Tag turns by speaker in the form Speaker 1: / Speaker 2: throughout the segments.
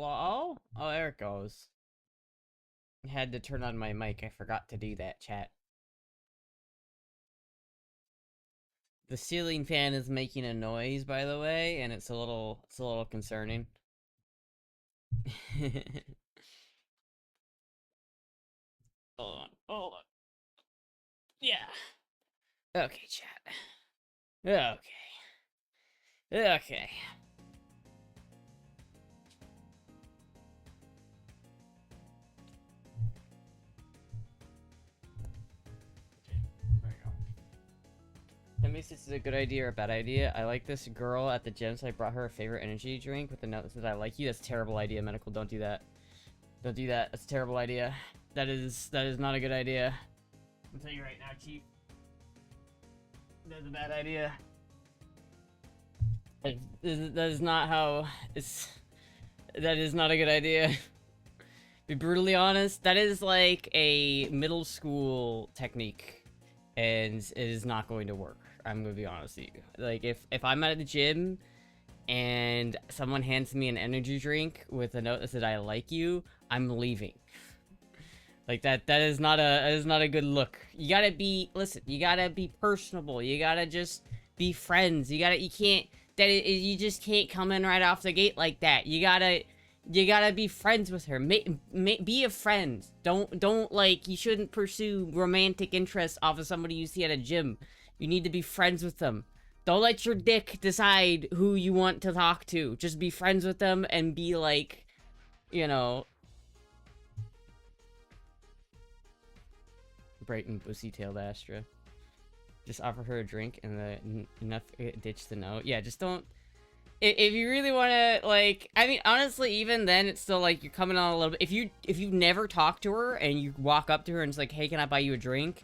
Speaker 1: Hello? Oh, there it goes. I had to turn on my mic. I forgot to do that, chat. The ceiling fan is making a noise, by the way, and it's a little concerning. Hold on. Yeah. Okay, chat. Okay. Okay. There you go. Tell me if this is a good idea or a bad idea. I like this girl at the gym, so I brought her a favorite energy drink with the note that says I like you. That's a terrible idea, Medical. Don't do that. Don't do that. That's a terrible idea. That is not a good idea. I'll tell you right now, Chief. That's a bad idea. That is not how it's... That is not a good idea. Be brutally honest, that is like a middle school technique. And it is not going to work. I'm gonna be honest with you. Like, if I'm at the gym and someone hands me an energy drink with a note that said I like you, I'm leaving. Like, that is not a good look. You gotta be, listen, you gotta be personable. You gotta just be friends. You just can't come in right off the gate like that. You gotta be friends with her. Be a friend. Don't, like, you shouldn't pursue romantic interests off of somebody you see at a gym. You need to be friends with them. Don't let your dick decide who you want to talk to. Just be friends with them and be like, you know... Bright and pussy-tailed Astra. Just offer her a drink and enough ditch the note. Yeah, just don't... If you really want to, like... I mean, honestly, even then, it's still, like, you're coming on a little bit... If you've never talked to her and you walk up to her and it's like, hey, can I buy you a drink?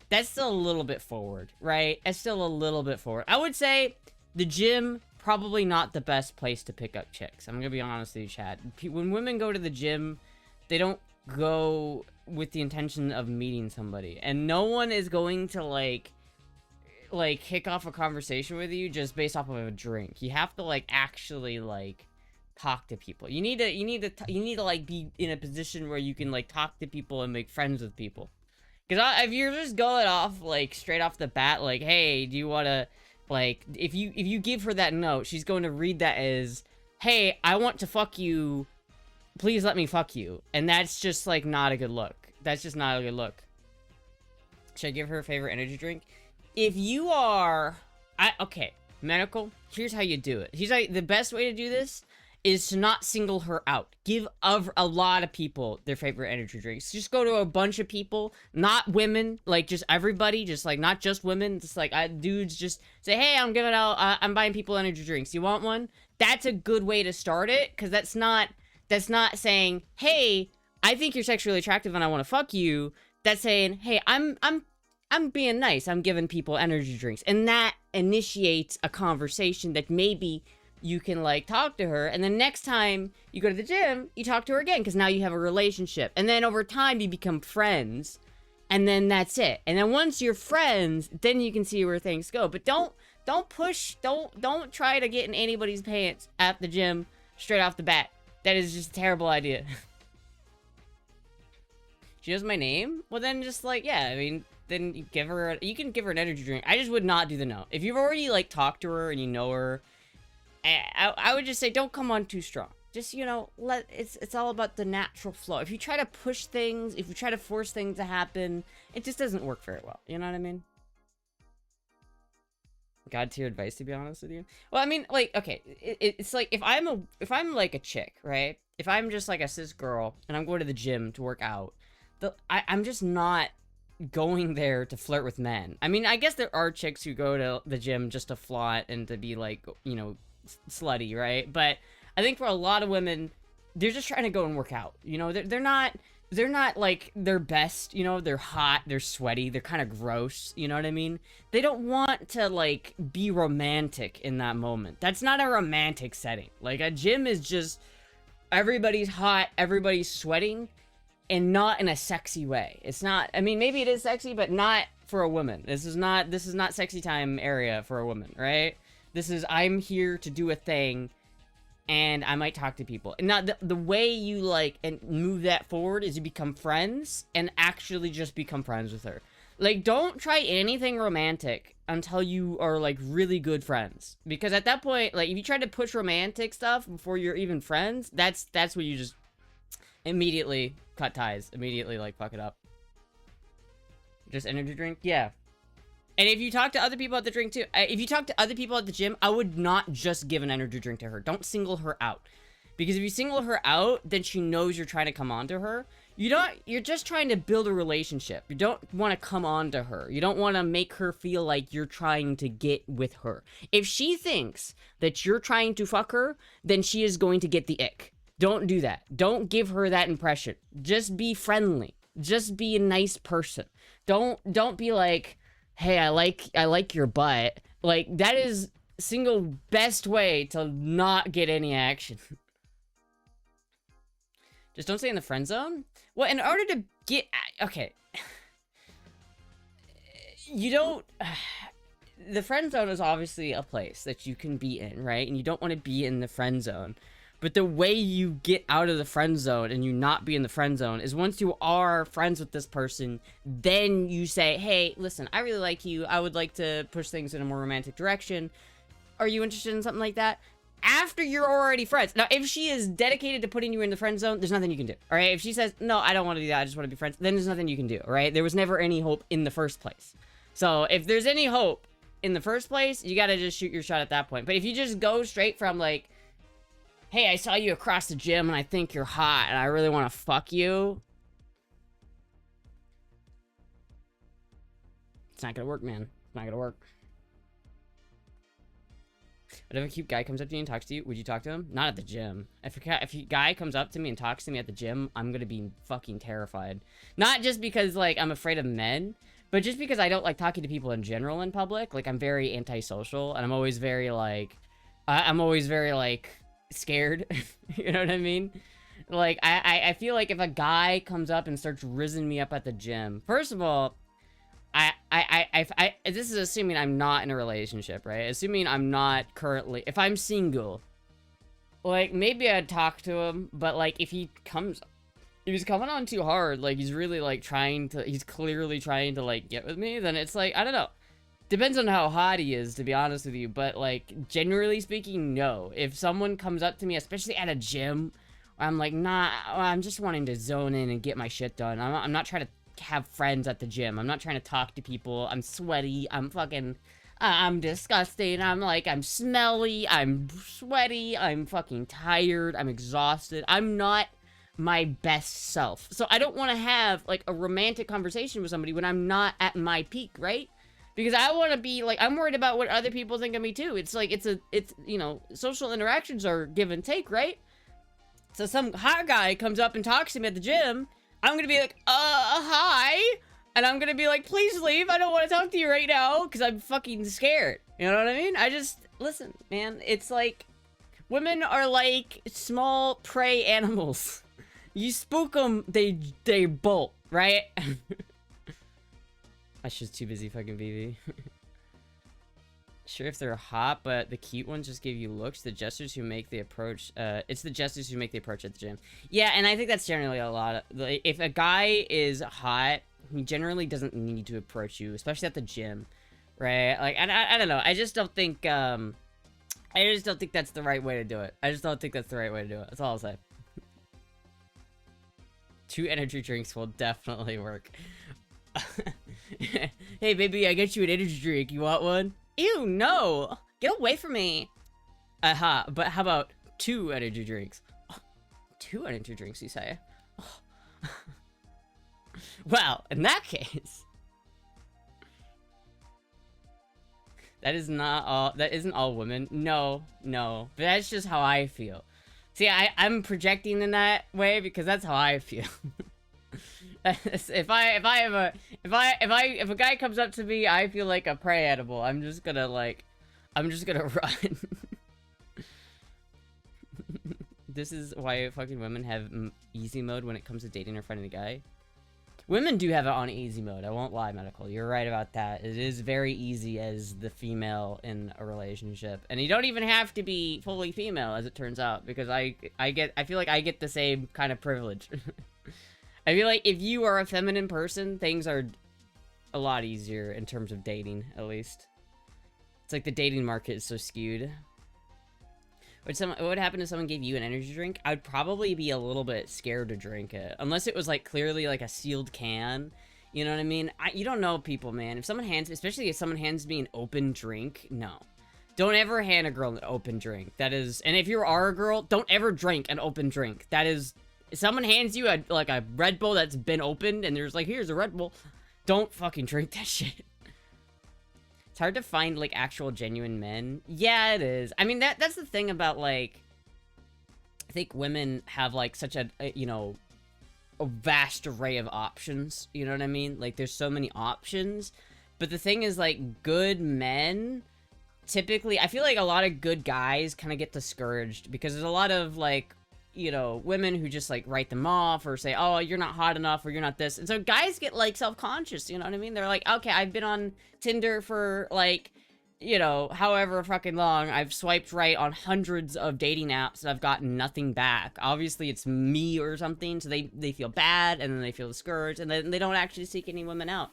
Speaker 1: That's still a little bit forward, right? That's still a little bit forward. I would say the gym, probably not the best place to pick up chicks. I'm gonna be honest with you, Chad. When women go to the gym, they don't go with the intention of meeting somebody. And no one is going to, like kick off a conversation with you just based off of a drink. You have to, like, actually, like, talk to people. You need to like be in a position where you can, like, talk to people and make friends with people. Because if you're just going off, like, straight off the bat, like, hey, do you want to, like, if you give her that note, she's going to read that as, hey, I want to fuck you, please let me fuck you. And that's just, like, not a good look. That's just not a good look. Should I give her a favorite energy drink? If you are... Okay, Medical, here's how you do it. He's like, the best way to do this is to not single her out. Give a lot of people their favorite energy drinks. Just go to a bunch of people, not women, like, just everybody, just, like, not just women, just, like, dudes, just say, hey, I'm giving out, I'm buying people energy drinks. You want one? That's a good way to start it, because that's not saying, hey, I think you're sexually attractive and I want to fuck you. That's saying, hey, I'm being nice. I'm giving people energy drinks. And that initiates a conversation that maybe you can, like, talk to her. And then next time you go to the gym, you talk to her again. Because now you have a relationship. And then over time, you become friends. And then that's it. And then once you're friends, then you can see where things go. But don't try to get in anybody's pants at the gym straight off the bat. That is just a terrible idea. She knows my name? Well, then just, like, yeah, I mean... Then you can give her an energy drink. I just would not do the no. If you've already, like, talked to her and you know her, I would just say don't come on too strong. Just, you know, it's all about the natural flow. If you try to push things, if you try to force things to happen, it just doesn't work very well. You know what I mean? God tier advice, to be honest with you. Well, I mean, like, okay, it's like if I'm like a chick, right? If I'm just like a cis girl and I'm going to the gym to work out, I'm just not going there to flirt with men. I mean, I guess there are chicks who go to the gym just to flaunt and to be, like, you know, slutty, right? But I think for a lot of women, they're just trying to go and work out. You know, they're not like their best. You know, they're hot, they're sweaty, they're kind of gross. You know what I mean? They don't want to, like, be romantic in that moment. That's not a romantic setting. Like, a gym is just everybody's hot, everybody's sweating. And not in a sexy way. It's not, I mean, maybe it is sexy, but not for a woman. This is not sexy time area for a woman, right? This is, I'm here to do a thing, and I might talk to people. And now the way you like and move that forward is you become friends and actually just become friends with her. Like, don't try anything romantic until you are like really good friends, because at that point, like if you try to push romantic stuff before you're even friends, that's where you just immediately cut ties, immediately like fuck it up. Just energy drink, yeah. And if you talk to other people at the drink too, if you talk to other people at the gym, I would not just give an energy drink to her. Don't single her out. Because if you single her out, then she knows you're trying to come on to her. You're just trying to build a relationship. You don't want to come on to her. You don't want to make her feel like you're trying to get with her. If she thinks that you're trying to fuck her, then she is going to get the ick. Don't do that. Don't give her that impression. Just be friendly. Just be a nice person. Don't be like, hey, I like your butt. Like, that is single best way to not get any action. Just don't stay in the friend zone. Well, in order to get... Okay. You don't... The friend zone is obviously a place that you can be in, right? And you don't want to be in the friend zone. But the way you get out of the friend zone and you not be in the friend zone is once you are friends with this person, then you say, hey, listen, I really like you. I would like to push things in a more romantic direction. Are you interested in something like that? After you're already friends. Now, if she is dedicated to putting you in the friend zone, there's nothing you can do, all right? If she says, no, I don't want to do that, I just want to be friends, then there's nothing you can do, all right? There was never any hope in the first place. So if there's any hope in the first place, you got to just shoot your shot at that point. But if you just go straight from, like, hey, I saw you across the gym and I think you're hot and I really want to fuck you, it's not gonna work, man. It's not gonna work. But if a cute guy comes up to you and talks to you, would you talk to him? Not at the gym. If a guy comes up to me and talks to me at the gym, I'm gonna be fucking terrified. Not just because, like, I'm afraid of men, but just because I don't like talking to people in general in public. Like, I'm very antisocial, and I'm always very, like... scared. You know what I mean? Like, I feel like if a guy comes up and starts rizzing me up at the gym, first of all, this is assuming I'm not in a relationship, right? Assuming I'm not currently, if I'm single, like, maybe I'd talk to him, but, like, if he's coming on too hard, like, he's really, like, he's clearly trying to, like, get with me, then it's like, I don't know. Depends on how hot he is, to be honest with you, but, like, generally speaking, no. If someone comes up to me, especially at a gym, I'm like, nah, I'm just wanting to zone in and get my shit done. I'm not trying to have friends at the gym. I'm not trying to talk to people. I'm sweaty. I'm fucking... I'm disgusting. I'm smelly. I'm sweaty. I'm fucking tired. I'm exhausted. I'm not my best self. So I don't want to have, like, a romantic conversation with somebody when I'm not at my peak, right? Because I want to be, like, I'm worried about what other people think of me, too. It's, like, it's, you know, social interactions are give and take, right? So some hot guy comes up and talks to me at the gym, I'm gonna be like, hi? And I'm gonna be like, please leave, I don't want to talk to you right now, because I'm fucking scared. You know what I mean? Listen, man, it's like, women are like small prey animals. You spook them, they bolt, right? That's just too busy fucking BB. Sure, if they're hot, but the cute ones just give you looks. The jesters who make the approach, it's the jesters who make the approach at the gym. Yeah, and I think that's generally a lot of, like, if a guy is hot, he generally doesn't need to approach you, especially at the gym, right? Like, I don't know. I just don't think that's the right way to do it. I just don't think that's the right way to do it. That's all I'll say. 2 energy drinks will definitely work. Hey, baby, I got you an energy drink. You want one? Ew, no! Get away from me! Aha, but how about 2 energy drinks? Oh, 2 energy drinks, you say? Oh. Well, in that case... That isn't all women. No. But that's just how I feel. See, I'm projecting in that way because that's how I feel. If a guy comes up to me, I feel like a prey animal. I'm just gonna run. This is why fucking women have easy mode when it comes to dating or finding a guy. Women do have it on easy mode. I won't lie, Medical. You're right about that. It is very easy as the female in a relationship, and you don't even have to be fully female, as it turns out, because I feel like I get the same kind of privilege. I feel like if you are a feminine person, things are a lot easier in terms of dating, at least. It's like the dating market is so skewed. What would happen if someone gave you an energy drink? I'd probably be a little bit scared to drink it. Unless it was, like, clearly, like, a sealed can. You know what I mean? You don't know people, man. If someone especially if someone hands me an open drink, no. Don't ever hand a girl an open drink. That is, and if you are a girl, don't ever drink an open drink. That is, if someone hands you, like, a Red Bull that's been opened, and there's, like, here's a Red Bull, don't fucking drink that shit. It's hard to find, like, actual genuine men. Yeah, it is. I mean, that's the thing about, like, I think women have, like, such a you know, a vast array of options. You know what I mean? Like, there's so many options. But the thing is, like, good men, typically, I feel like a lot of good guys kind of get discouraged because there's a lot of, like, you know, women who just, like, write them off or say, oh, you're not hot enough or you're not this. And so guys get, like, self-conscious, you know what I mean? They're like, okay, I've been on Tinder for, like, you know, however fucking long. I've swiped right on hundreds of dating apps and I've gotten nothing back. Obviously, it's me or something, so they feel bad and then they feel discouraged and then they don't actually seek any women out.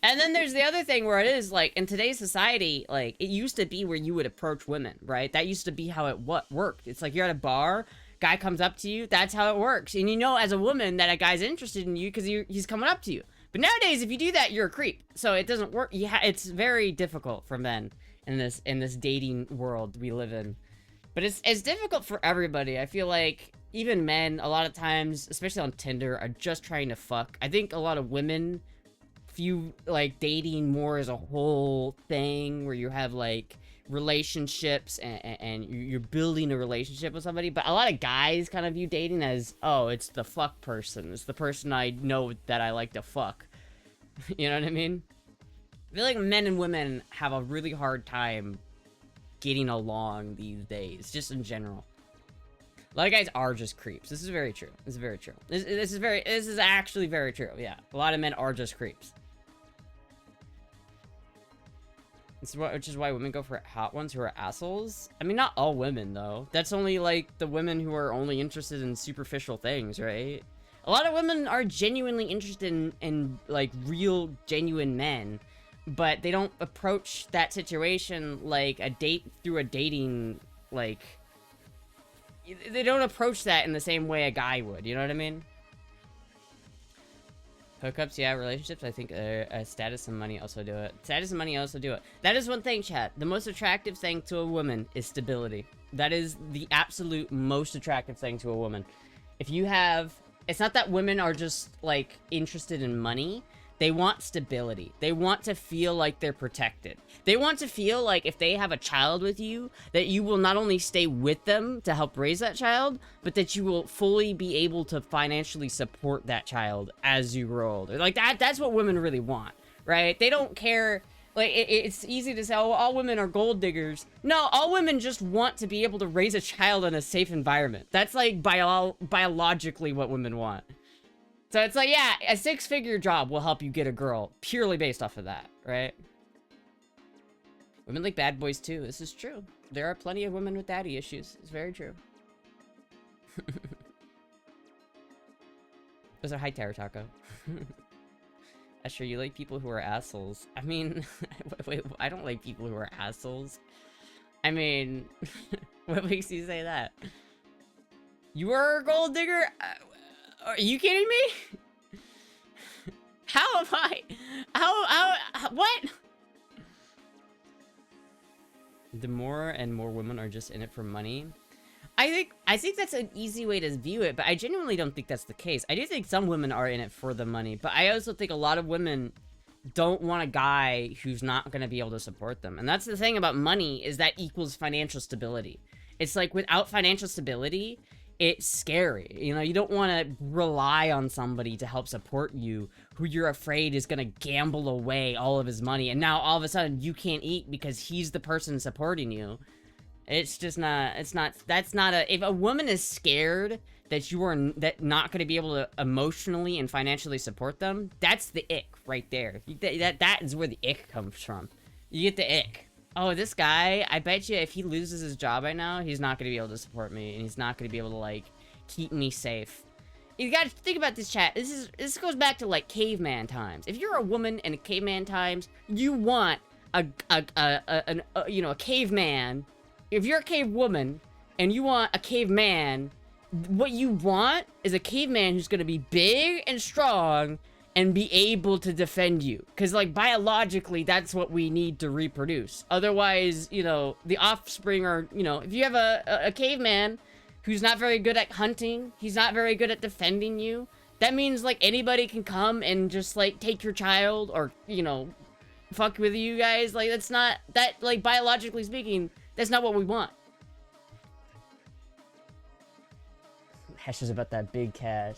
Speaker 1: And then there's the other thing where it is, like, in today's society, like, it used to be where you would approach women, right? That used to be how it worked. It's like you're at a bar, guy comes up to you, that's how it works. And you know as a woman that a guy's interested in you because he's coming up to you. But nowadays, if you do that, you're a creep. So it doesn't work. It's very difficult for men in this dating world we live in. But it's difficult for everybody. I feel like even men, a lot of times, especially on Tinder, are just trying to fuck. I think a lot of women view, like, dating more as a whole thing where you have, like, relationships and you're building a relationship with somebody. But a lot of guys kind of view dating as, oh, it's the fuck person. It's the person I know that I like to fuck. You know what I mean? I feel like men and women have a really hard time getting along these days, just in general. A lot of guys are just creeps. This is very true. This is very true. This is actually very true. Yeah, a lot of men are just creeps. Which is why women go for hot ones who are assholes. I mean, not all women, though. That's only, like, the women who are only interested in superficial things, right? A lot of women are genuinely interested in like, real, genuine men. But they don't approach that situation like a date through a dating, like... They don't approach that in the same way a guy would, you know what I mean? Hookups, yeah, relationships, I think status and money also do it. Status and money also do it. That is one thing, chat. The most attractive thing to a woman is stability. That is the absolute most attractive thing to a woman. If you have... It's not that women are just, like, interested in money. They want stability. They want to feel like they're protected. They want to feel like if they have a child with you, that you will not only stay with them to help raise that child, but that you will fully be able to financially support that child as you grow older. Like, that's what women really want, right? They don't care. Like, it's easy to say, oh, all women are gold diggers. No, all women just want to be able to raise a child in a safe environment. That's, like, biologically what women want. So it's like, yeah, a 6-figure job will help you get a girl purely based off of that, right? Women like bad boys too. This is true. There are plenty of women with daddy issues. It's very true. Those are high Terror Taco. Astra, you like people who are assholes. I mean, wait, I don't like people who are assholes. I mean, what makes you say that? You are a gold digger? Are you kidding me? How am I? How, what? The more and more women are just in it for money. I think that's an easy way to view it, but I genuinely don't think that's the case. I do think some women are in it for the money, but I also think a lot of women don't want a guy who's not going to be able to support them. And that's the thing about money, is that equals financial stability. It's like, without financial stability, it's scary. You know, you don't want to rely on somebody to help support you who you're afraid is going to gamble away all of his money. And now all of a sudden you can't eat because he's the person supporting you. It's just not, it's not, that's not a, if a woman is scared that you are not going to be able to emotionally and financially support them, that's the ick right there. That is where the ick comes from. You get the ick. Oh, this guy, I bet you if he loses his job right now, he's not going to be able to support me, and he's not going to be able to, like, keep me safe. You gotta think about this, chat. This goes back to, like, caveman times. If you're a woman in caveman times, you want a caveman. If you're a cave woman and you want a caveman, what you want is a caveman who's gonna be big and strong and be able to defend you. Because, like, biologically, that's what we need to reproduce. Otherwise, you know, the offspring are, you know, if you have a caveman who's not very good at hunting, he's not very good at defending you, that means, like, anybody can come and just, like, take your child or, you know, fuck with you guys. Like, that's not, that, like, biologically speaking, that's not what we want. Hesh is about that big cash.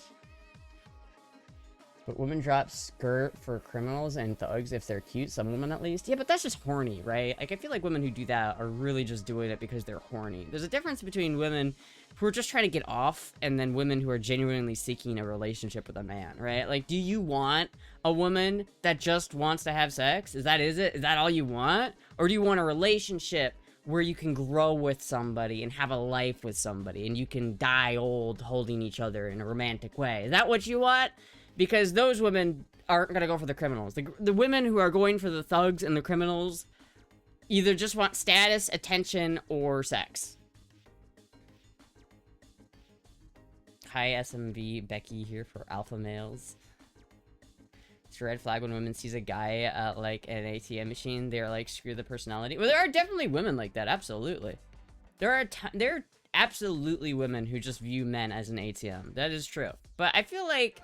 Speaker 1: But women drop skirt for criminals and thugs if they're cute. Some women, at least. Yeah, but that's just horny, right? Like, I feel like women who do that are really just doing it because they're horny. There's a difference between women who are just trying to get off and then women who are genuinely seeking a relationship with a man, right? Like, do you want a woman that just wants to have sex? Is that all you want? Or do you want a relationship where you can grow with somebody and have a life with somebody and you can die old holding each other in a romantic way? Is that what you want? Because those women aren't gonna go for the criminals. The women who are going for the thugs and the criminals either just want status, attention, or sex. Hi, SMV Becky here for Alpha Males. It's a red flag when women sees a guy at, like, an ATM machine. They're like, screw the personality. Well, there are definitely women like that, absolutely. There are absolutely women who just view men as an ATM. That is true. But I feel like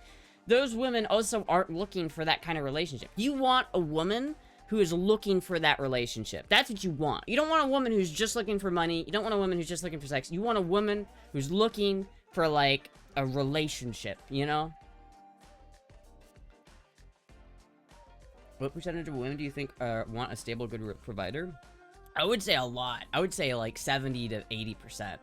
Speaker 1: those women also aren't looking for that kind of relationship. You want a woman who is looking for that relationship. That's what you want. You don't want a woman who's just looking for money. You don't want a woman who's just looking for sex. You want a woman who's looking for, like, a relationship, you know? What percentage of women do you think want a stable, good provider? I would say a lot. I would say like 70 to 80%.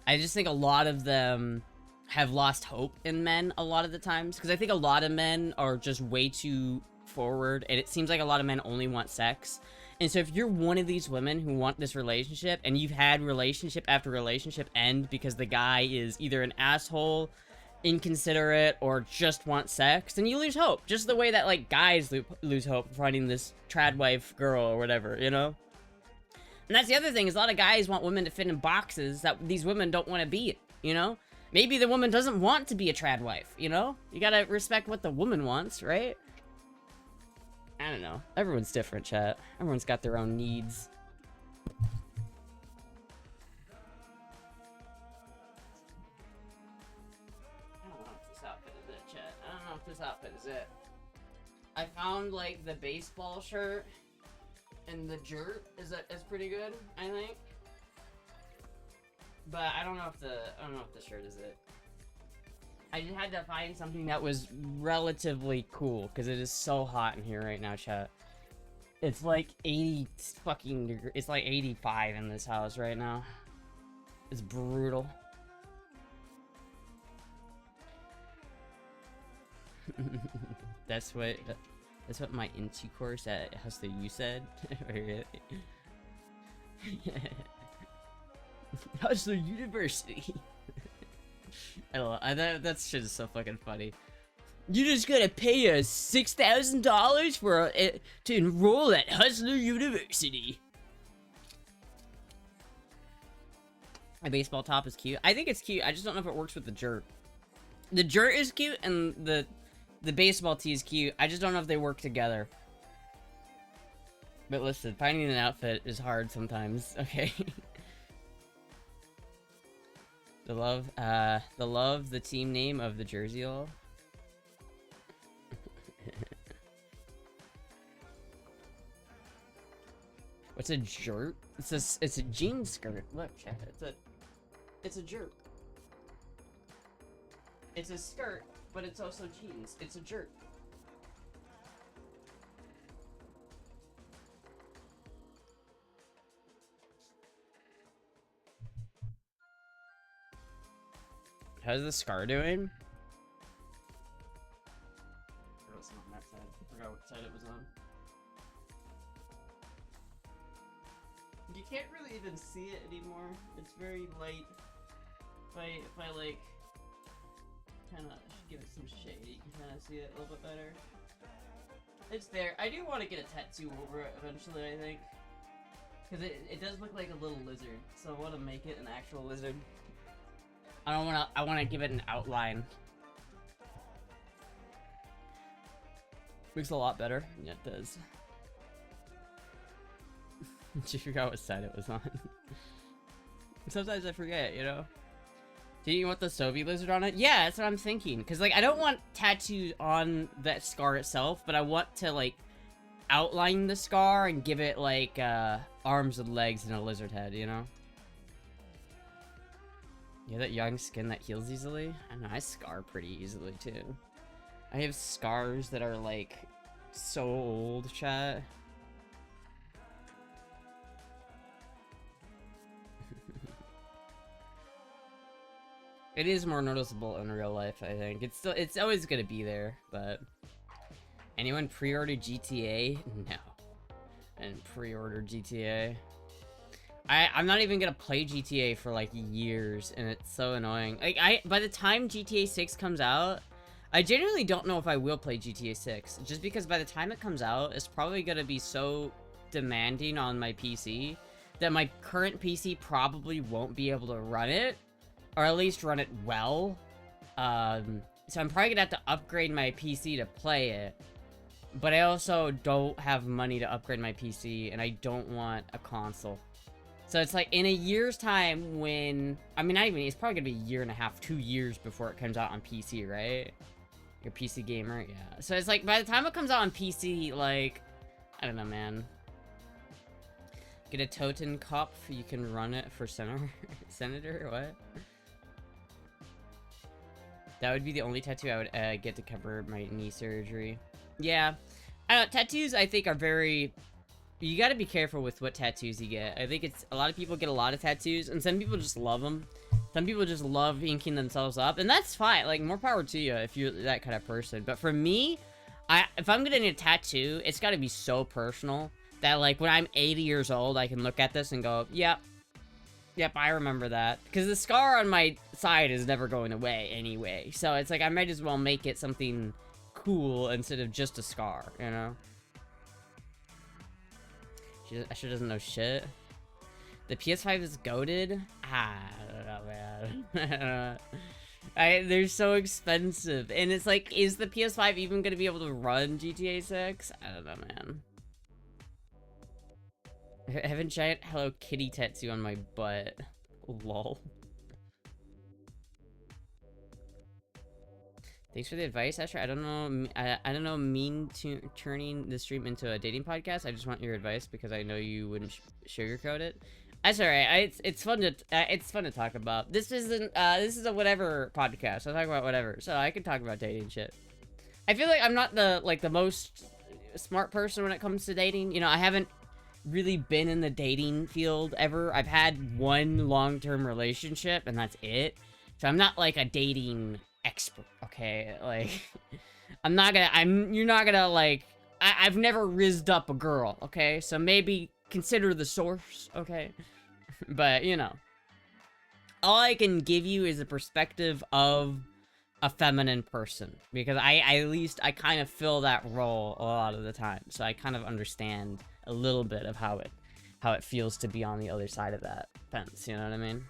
Speaker 1: I just think a lot of them have lost hope in men a lot of the times. Because I think a lot of men are just way too forward. And it seems like a lot of men only want sex. And so if you're one of these women who want this relationship, and you've had relationship after relationship end because the guy is either an asshole, inconsiderate, or just want sex, then you lose hope. Just the way that, like, guys lose hope finding this trad wife girl or whatever, you know? And that's the other thing, is a lot of guys want women to fit in boxes that these women don't want to be in, you know? Maybe the woman doesn't want to be a trad wife, you know? You gotta respect what the woman wants, right? I don't know. Everyone's different, chat. Everyone's got their own needs. This outfit is it. I found, like, the baseball shirt and the jerk is pretty good, I think. But I don't know if the shirt is it. I just had to find something that was relatively cool because it is so hot in here right now, chat. It's like 80 fucking degrees. It's like 85 in this house right now. It's brutal. That's what my into course at Hustler you said. Hustler University. I love that shit is so fucking funny. You just gotta pay us $6,000 for to enroll at Hustler University. My baseball top is cute. I think it's cute. I just don't know if it works with the jerk. The jerk is cute and the baseball tee is cute. I just don't know if they work together. But listen, finding an outfit is hard sometimes, okay? The love, the team name of the jersey all. What's a jerk? It's a jean skirt. Look, chat. It's a jerk. It's a skirt, but it's also jeans. It's a jerk. How's the scar doing? I was on that side. I forgot what side it was on. You can't really even see it anymore. It's very light. If I like kind of give it some shade, you can kind of see it a little bit better. It's there. I do want to get a tattoo over it eventually, I think. Because it does look like a little lizard, so I want to make it an actual lizard. I want to give it an outline. Looks a lot better. Yeah, it does. Did you forgot what side it was on? Sometimes I forget, you know? Do you want the Soviet lizard on it? Yeah, that's what I'm thinking. Because, like, I don't want tattoos on that scar itself, but I want to, like, outline the scar and give it, like, arms and legs and a lizard head, you know? Yeah, that young skin that heals easily? I don't know, I scar pretty easily, too. I have scars that are, like, so old, chat. It is more noticeable in real life, I think. It's always gonna be there, but... Anyone pre-order GTA? No. And pre-order GTA. I'm not even gonna play GTA for like years, and it's so annoying. Like, by the time GTA 6 comes out, I genuinely don't know if I will play GTA 6. Just because by the time it comes out, it's probably gonna be so demanding on my PC that my current PC probably won't be able to run it. Or at least run it well. So I'm probably gonna have to upgrade my PC to play it. But I also don't have money to upgrade my PC, and I don't want a console. So it's like, in a year's time when... I mean, not even... It's probably gonna be a year and a half, 2 years before it comes out on PC, right? You're a PC gamer? Yeah. So it's like, by the time it comes out on PC, like... I don't know, man. Get a Toten Cop, you can run it for senator? What? That would be the only tattoo I would get to cover my knee surgery. Yeah. I don't know, tattoos I think are very... You gotta be careful with what tattoos you get. I think it's... A lot of people get a lot of tattoos, and some people just love them. Some people just love inking themselves up, and that's fine. Like, more power to you if you're that kind of person. But for me, if I'm getting a tattoo, it's gotta be so personal that, like, when I'm 80 years old, I can look at this and go, yep. Yep, I remember that. Because the scar on my side is never going away anyway. So it's like, I might as well make it something cool instead of just a scar, you know? She doesn't know shit. The PS5 is goated? I don't know, man. They're so expensive. And it's like, is the PS5 even going to be able to run GTA 6? I don't know, man. I have a giant Hello Kitty tattoo on my butt. Lol. Thanks for the advice, Astra. I don't know. I don't know. Turning the stream into a dating podcast. I just want your advice because I know you wouldn't sugarcoat it. That's alright. It's fun to talk about. This isn't. This is a whatever podcast. I talk about whatever, so I can talk about dating shit. I feel like I'm not the most smart person when it comes to dating. You know, I haven't really been in the dating field ever. I've had one long-term relationship and that's it. So I'm not like a dating expert, okay? Like, you're not gonna like, I've never rizzed up a girl, okay? So maybe consider the source, okay? But, you know, all I can give you is a perspective of a feminine person. Because at least I kind of fill that role a lot of the time. So I kind of understand a little bit of how it feels to be on the other side of that fence, you know what I mean?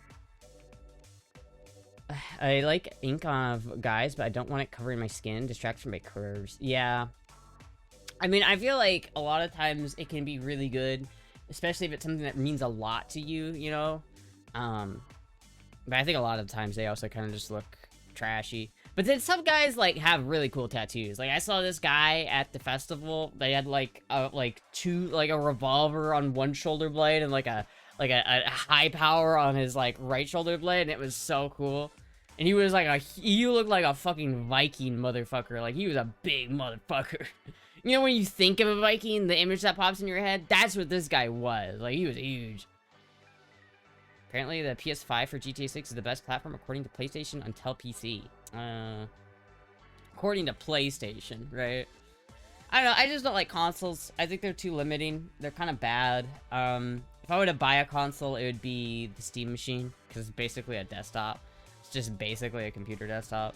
Speaker 1: I like ink on guys, but I don't want it covering my skin, distract from my curves. Yeah. I mean, I feel like a lot of times it can be really good, especially if it's something that means a lot to you, you know? But I think a lot of times they also kind of just look trashy. But then some guys, like, have really cool tattoos. Like, I saw this guy at the festival. They had, like, a revolver on one shoulder blade and, like a high power on his, like, right shoulder blade. And it was so cool. And he was, like, he looked like a fucking Viking motherfucker. Like, he was a big motherfucker. You know, when you think of a Viking, the image that pops in your head? That's what this guy was. Like, he was huge. Apparently, the PS5 for GTA 6 is the best platform according to PlayStation until PC. According to PlayStation, right? I don't know, I just don't like consoles. I think they're too limiting. They're kind of bad. If I were to buy a console, it would be the Steam machine, because it's basically a desktop. It's just basically a computer desktop.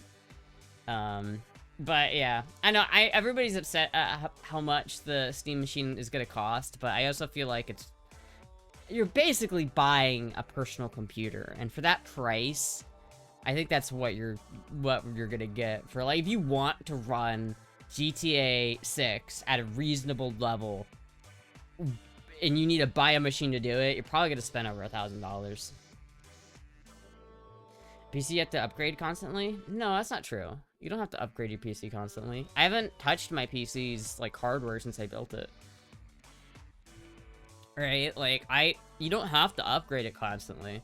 Speaker 1: But yeah, I know, everybody's upset at how much the Steam machine is going to cost, but I also feel like you're basically buying a personal computer, and for that price, I think that's what you're gonna get. For, like, if you want to run GTA 6 at a reasonable level, and you need to buy a machine to do it, you're probably gonna spend over $1,000. PC you have to upgrade constantly? No, that's not true. You don't have to upgrade your PC constantly. I haven't touched my PC's, like, hardware since I built it. Right? Like, you don't have to upgrade it constantly.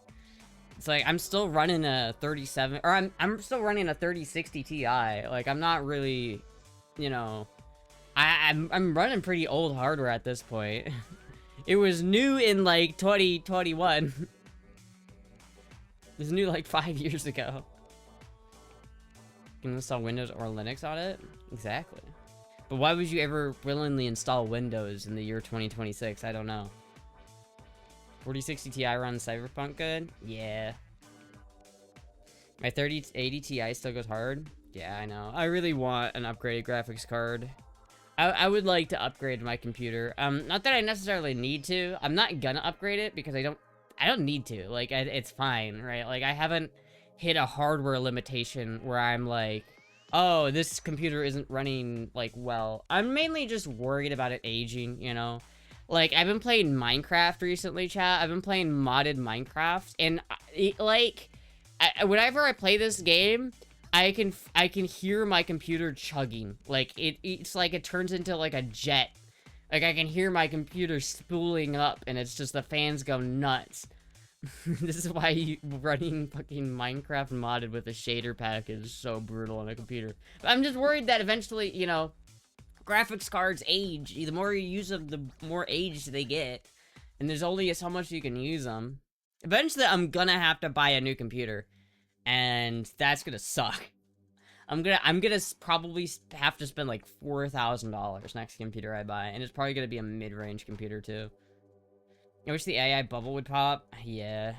Speaker 1: It's like, I'm still running a 37, or I'm still running a 3060 Ti. Like, I'm not really, you know, I'm running pretty old hardware at this point. It was new in, like, 2021. It was new, like, 5 years ago. You can install Windows or Linux on it? Exactly. But why would you ever willingly install Windows in the year 2026? I don't know. 4060 Ti runs Cyberpunk good? Yeah. My 3080 Ti still goes hard? Yeah, I know. I really want an upgraded graphics card. I would like to upgrade my computer. Not that I necessarily need to. I'm not gonna upgrade it because I don't need to. Like, it's fine, right? Like, I haven't hit a hardware limitation where I'm like, oh, this computer isn't running, like, well. I'm mainly just worried about it aging, you know? Like, I've been playing Minecraft recently, chat. I've been playing modded Minecraft, and, whenever I play this game, I can hear my computer chugging. Like, it's like it turns into, like, a jet. Like, I can hear my computer spooling up, and it's just the fans go nuts. This is why running fucking Minecraft modded with a shader pack is so brutal on a computer. But I'm just worried that eventually, you know, graphics cards age. The more you use them, the more aged they get. And there's only so much you can use them. Eventually, I'm gonna have to buy a new computer. And that's gonna suck. I'm gonna probably have to spend like $4,000 next computer I buy. And it's probably gonna be a mid-range computer, too. I wish the AI bubble would pop. Yeah.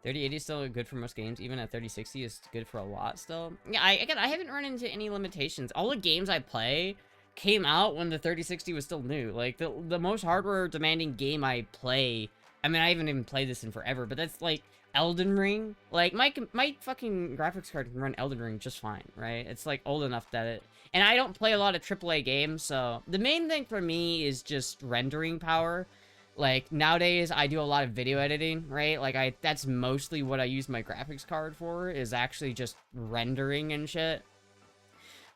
Speaker 1: 3080 is still good for most games. Even at 3060 is good for a lot still. Yeah, I haven't run into any limitations. All the games I play came out when the 3060 was still new. Like, the most hardware demanding game I play, I mean, I haven't even played this in forever, but that's like Elden Ring. Like, my fucking graphics card can run Elden Ring just fine, right? It's like old enough that it... And I don't play a lot of AAA games, so the main thing for me is just rendering power. Like, nowadays, I do a lot of video editing, right? Like, that's mostly what I use my graphics card for, is actually just rendering and shit.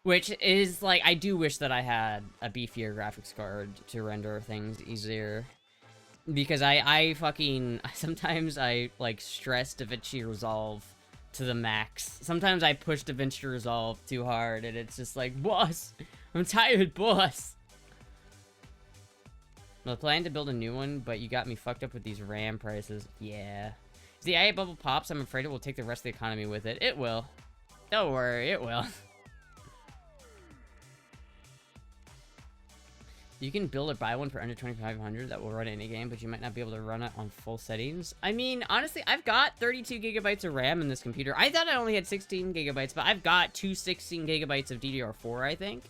Speaker 1: Which is, like, I do wish that I had a beefier graphics card to render things easier. Because I fucking... Sometimes I, like, stress DaVinci Resolve to the max. Sometimes I push DaVinci Resolve too hard, and it's just like, boss! I'm tired, boss! I plan to build a new one, but you got me fucked up with these RAM prices. Yeah. If the AI bubble pops, I'm afraid it will take the rest of the economy with it. It will. Don't worry, it will. You can build or buy one for under $2,500 that will run any game, but you might not be able to run it on full settings. I mean, honestly, I've got 32 gigabytes of RAM in this computer. I thought I only had 16 gigabytes, but I've got two 16 gigabytes of DDR4, I think.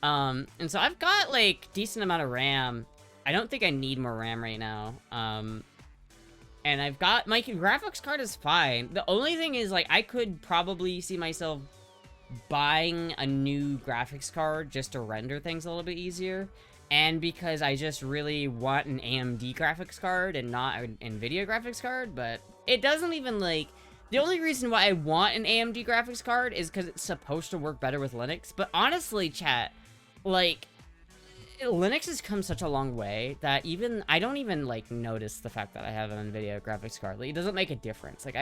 Speaker 1: And so I've got, like, decent amount of RAM. I don't think I need more RAM right now. And I've got... My graphics card is fine. The only thing is, like, I could probably see myself buying a new graphics card just to render things a little bit easier. And because I just really want an AMD graphics card and not an NVIDIA graphics card. But it doesn't even, like... The only reason why I want an AMD graphics card is because it's supposed to work better with Linux. But honestly, chat, like... Linux has come such a long way that even I don't even like notice the fact that I have an NVIDIA graphics card. Like, it doesn't make a difference. Like,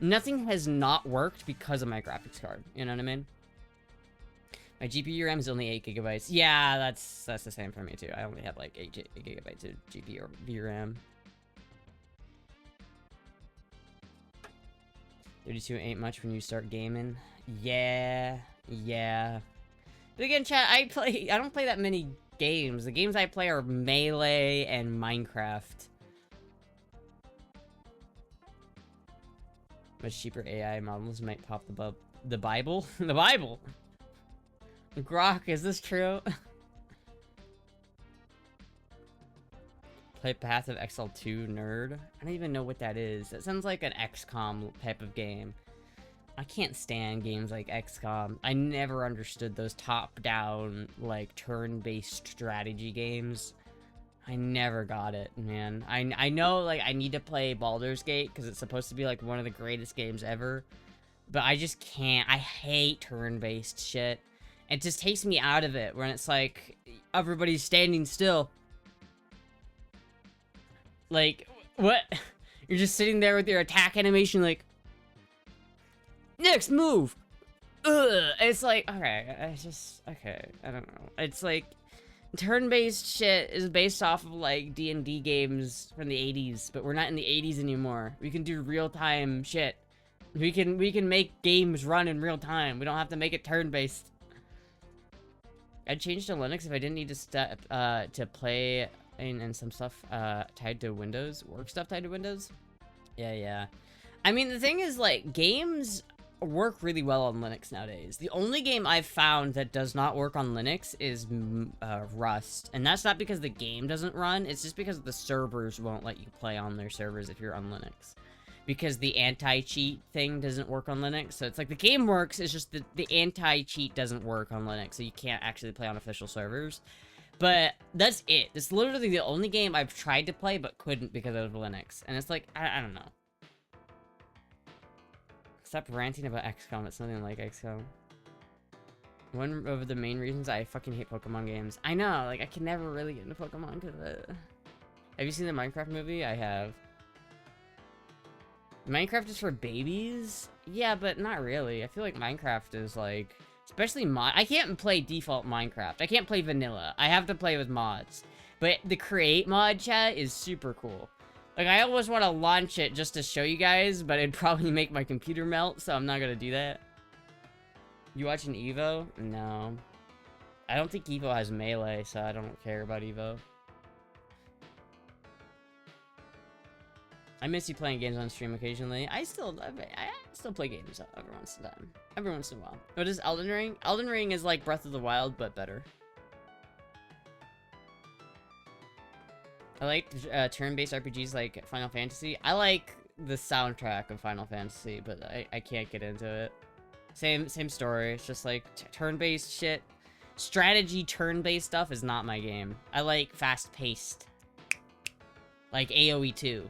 Speaker 1: nothing has not worked because of my graphics card. You know what I mean? My GPU RAM is only 8 gigabytes. Yeah, that's the same for me too. I only have like 8 gigabytes of GPU or VRAM. 32 ain't much when you start gaming. Yeah. But again, chat, I don't play that many games. The games I play are Melee and Minecraft. Much cheaper AI models might pop the Bible? The Bible! Grok, is this true? Play Path of XL2 nerd? I don't even know what that is. That sounds like an XCOM type of game. I can't stand games like XCOM. I never understood those top-down, like, turn-based strategy games. I never got it, man. I know, like, I need to play Baldur's Gate, because it's supposed to be, like, one of the greatest games ever. But I just can't. I hate turn-based shit. It just takes me out of it, when it's like, everybody's standing still. Like, what? You're just sitting there with your attack animation, like, next move! Ugh! It's like, okay, I don't know. It's like, turn-based shit is based off of, like, D&D games from the 80s, but we're not in the 80s anymore. We can do real-time shit. We can make games run in real time. We don't have to make it turn-based. I'd change to Linux if I didn't need to play and some stuff tied to Windows, work stuff tied to Windows. Yeah. I mean, the thing is, like, games work really well on Linux nowadays. The only game I've found that does not work on Linux is Rust, and that's not because the game doesn't run, it's just because the servers won't let you play on their servers if you're on Linux. Because the anti-cheat thing doesn't work on Linux, so it's like the game works, it's just the anti-cheat doesn't work on Linux, so you can't actually play on official servers. But that's it. It's literally the only game I've tried to play but couldn't because of Linux. And it's like, I don't know. Stop ranting about XCOM. It's nothing like XCOM. One of the main reasons I fucking hate Pokemon games. I know, like, I can never really get into Pokemon because Have you seen the Minecraft movie? I have. Minecraft is for babies? Yeah, but not really. I feel like Minecraft is like... Especially mod. I can't play default Minecraft. I can't play vanilla. I have to play with mods. But the create mod chat is super cool. Like, I always want to launch it just to show you guys, but it'd probably make my computer melt, so I'm not gonna do that. You watching Evo? No. I don't think Evo has melee, so I don't care about Evo. I miss you playing games on stream occasionally. I still play games every once in a time. Every once in a while. What is Elden Ring? Elden Ring is like Breath of the Wild, but better. I like turn-based RPGs like Final Fantasy. I like the soundtrack of Final Fantasy, but I can't get into it. Same story. It's just like turn-based shit. Strategy turn-based stuff is not my game. I like fast-paced. Like AoE 2.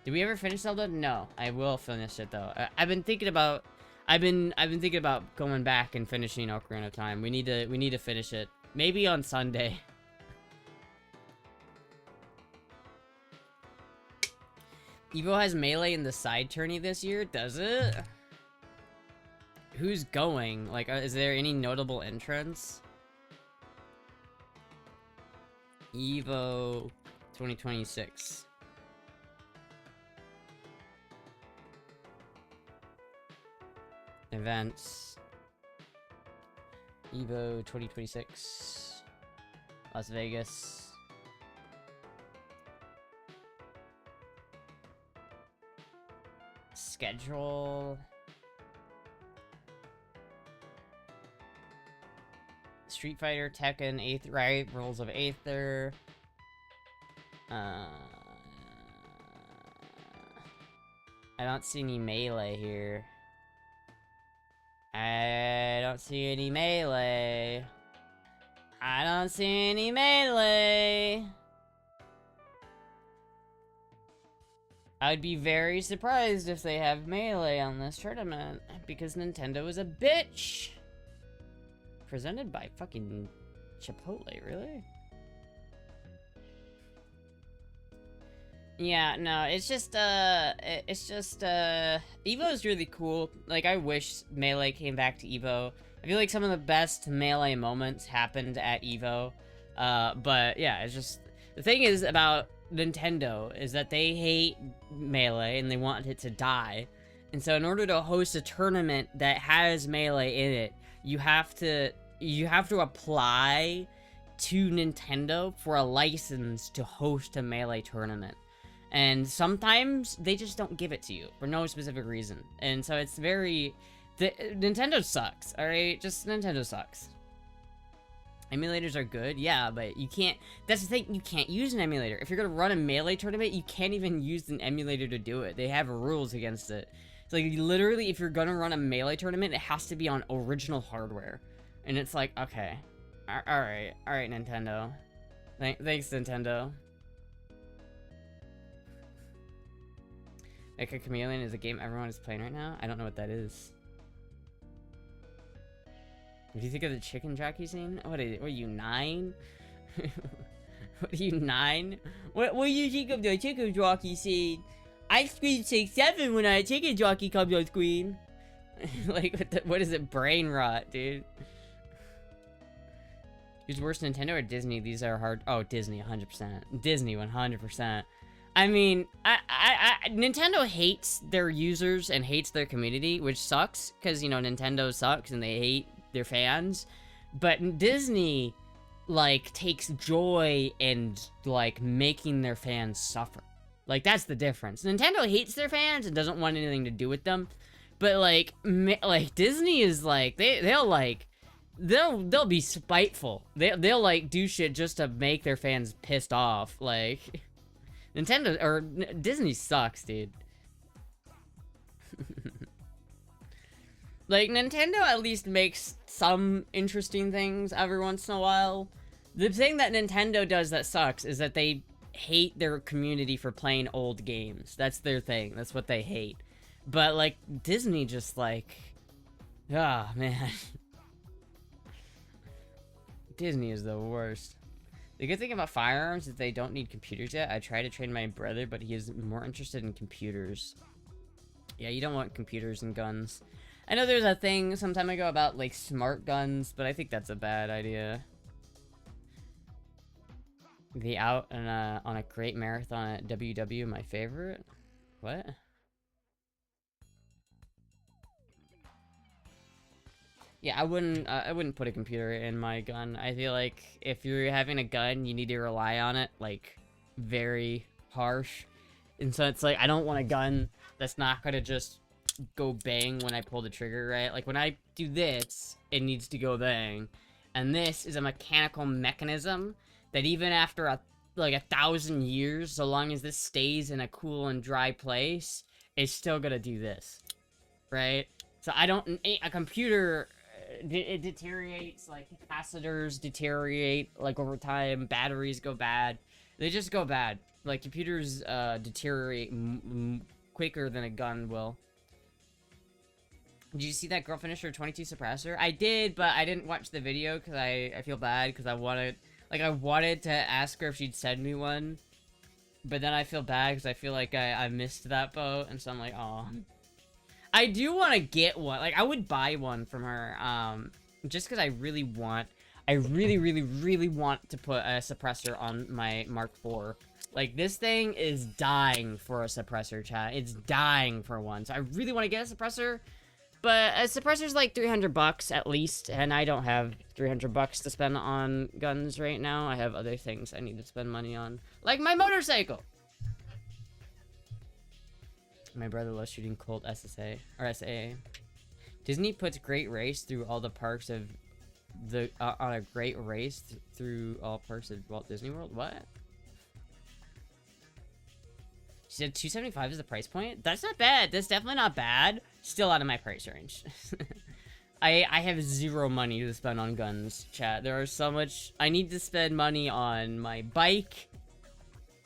Speaker 1: Did we ever finish Zelda? No, I will finish it though. I've been thinking about going back and finishing Ocarina of Time. We need to finish it. Maybe on Sunday. Evo has melee in the side tourney this year, does it? Who's going? Like, is there any notable entrants? Evo 2026. Events. Evo 2026. Las Vegas. Schedule. Street Fighter, Tekken, Rivals of Aether. I don't see any melee here. I don't see any melee. I don't see any melee. I'd be very surprised if they have melee on this tournament, because Nintendo is a bitch. Presented by fucking Chipotle, really? Yeah, no, it's just, Evo's really cool. Like, I wish Melee came back to Evo. I feel like some of the best Melee moments happened at EVO. But yeah, it's just... The thing is about Nintendo is that they hate Melee and they want it to die. And so in order to host a tournament that has Melee in it, you have to apply to Nintendo for a license to host a Melee tournament. And sometimes they just don't give it to you for no specific reason. And so it's very... Nintendo sucks, alright? Just Nintendo sucks. Emulators are good, yeah, but you can't... That's the thing, you can't use an emulator. If you're gonna run a Melee tournament, you can't even use an emulator to do it. They have rules against it. It's like, literally, if you're gonna run a Melee tournament, it has to be on original hardware. And it's like, okay. Alright, Nintendo. Thanks, Nintendo. Like, a Chameleon is a game everyone is playing right now? I don't know what that is. What do you think of the chicken jockey scene? What are you, 9? What are you, 9? What do you think of the chicken jockey scene? I screamed 6, 7 when a chicken jockey comes on screen. Like, what is it? Brain rot, dude. Who's worse, Nintendo or Disney? These are hard. Oh, Disney, 100%. Disney, 100%. I mean, Nintendo hates their users and hates their community, which sucks, because, you know, Nintendo sucks and they hate their fans. But Disney, like, takes joy in, like, making their fans suffer. Like, that's the difference. Nintendo hates their fans and doesn't want anything to do with them. But, like Disney is, like, they'll be spiteful. They'll, like, do shit just to make their fans pissed off. Like... Nintendo, or Disney sucks, dude. Like, Nintendo at least makes some interesting things every once in a while. The thing that Nintendo does that sucks is that they hate their community for playing old games. That's their thing. That's what they hate. But, like, Disney just, like... Ah, man. Disney is the worst. The good thing about firearms is they don't need computers yet. I tried to train my brother, but he is more interested in computers. Yeah, you don't want computers and guns. I know there's a thing some time ago about, like, smart guns, but I think that's a bad idea. The out and on a great marathon at WW, my favorite? What? Yeah, I wouldn't put a computer in my gun. I feel like if you're having a gun, you need to rely on it, like, very harsh. And so it's like, I don't want a gun that's not gonna just go bang when I pull the trigger, right? Like, when I do this, it needs to go bang. And this is a mechanical mechanism that even after like 1,000 years, so long as this stays in a cool and dry place, it's still gonna do this, right? So a computer... It deteriorates, like, capacitors deteriorate, like, over time, batteries go bad. They just go bad. Like, computers, deteriorate quicker than a gun will. Did you see that girl finish her 22 suppressor? I did, but I didn't watch the video, because I feel bad, because I wanted to ask her if she'd send me one. But then I feel bad, because I feel like I missed that boat, and so I'm like, aw. I do want to get one. Like, I would buy one from her, just because I really want to put a suppressor on my Mark IV. Like, this thing is dying for a suppressor, chat. It's dying for one. So I really want to get a suppressor, but a suppressor's like $300 at least, and I don't have $300 to spend on guns right now. I have other things I need to spend money on, like my motorcycle. My brother loves shooting Colt SSA or SAA. Disney puts Great Race through all the parks of the on a Great Race through all parks of Walt Disney World. What? She said 275 is the price point. That's not bad. That's definitely not bad. Still out of my price range. I have zero money to spend on guns, chat. There are so much. I need to spend money on my bike.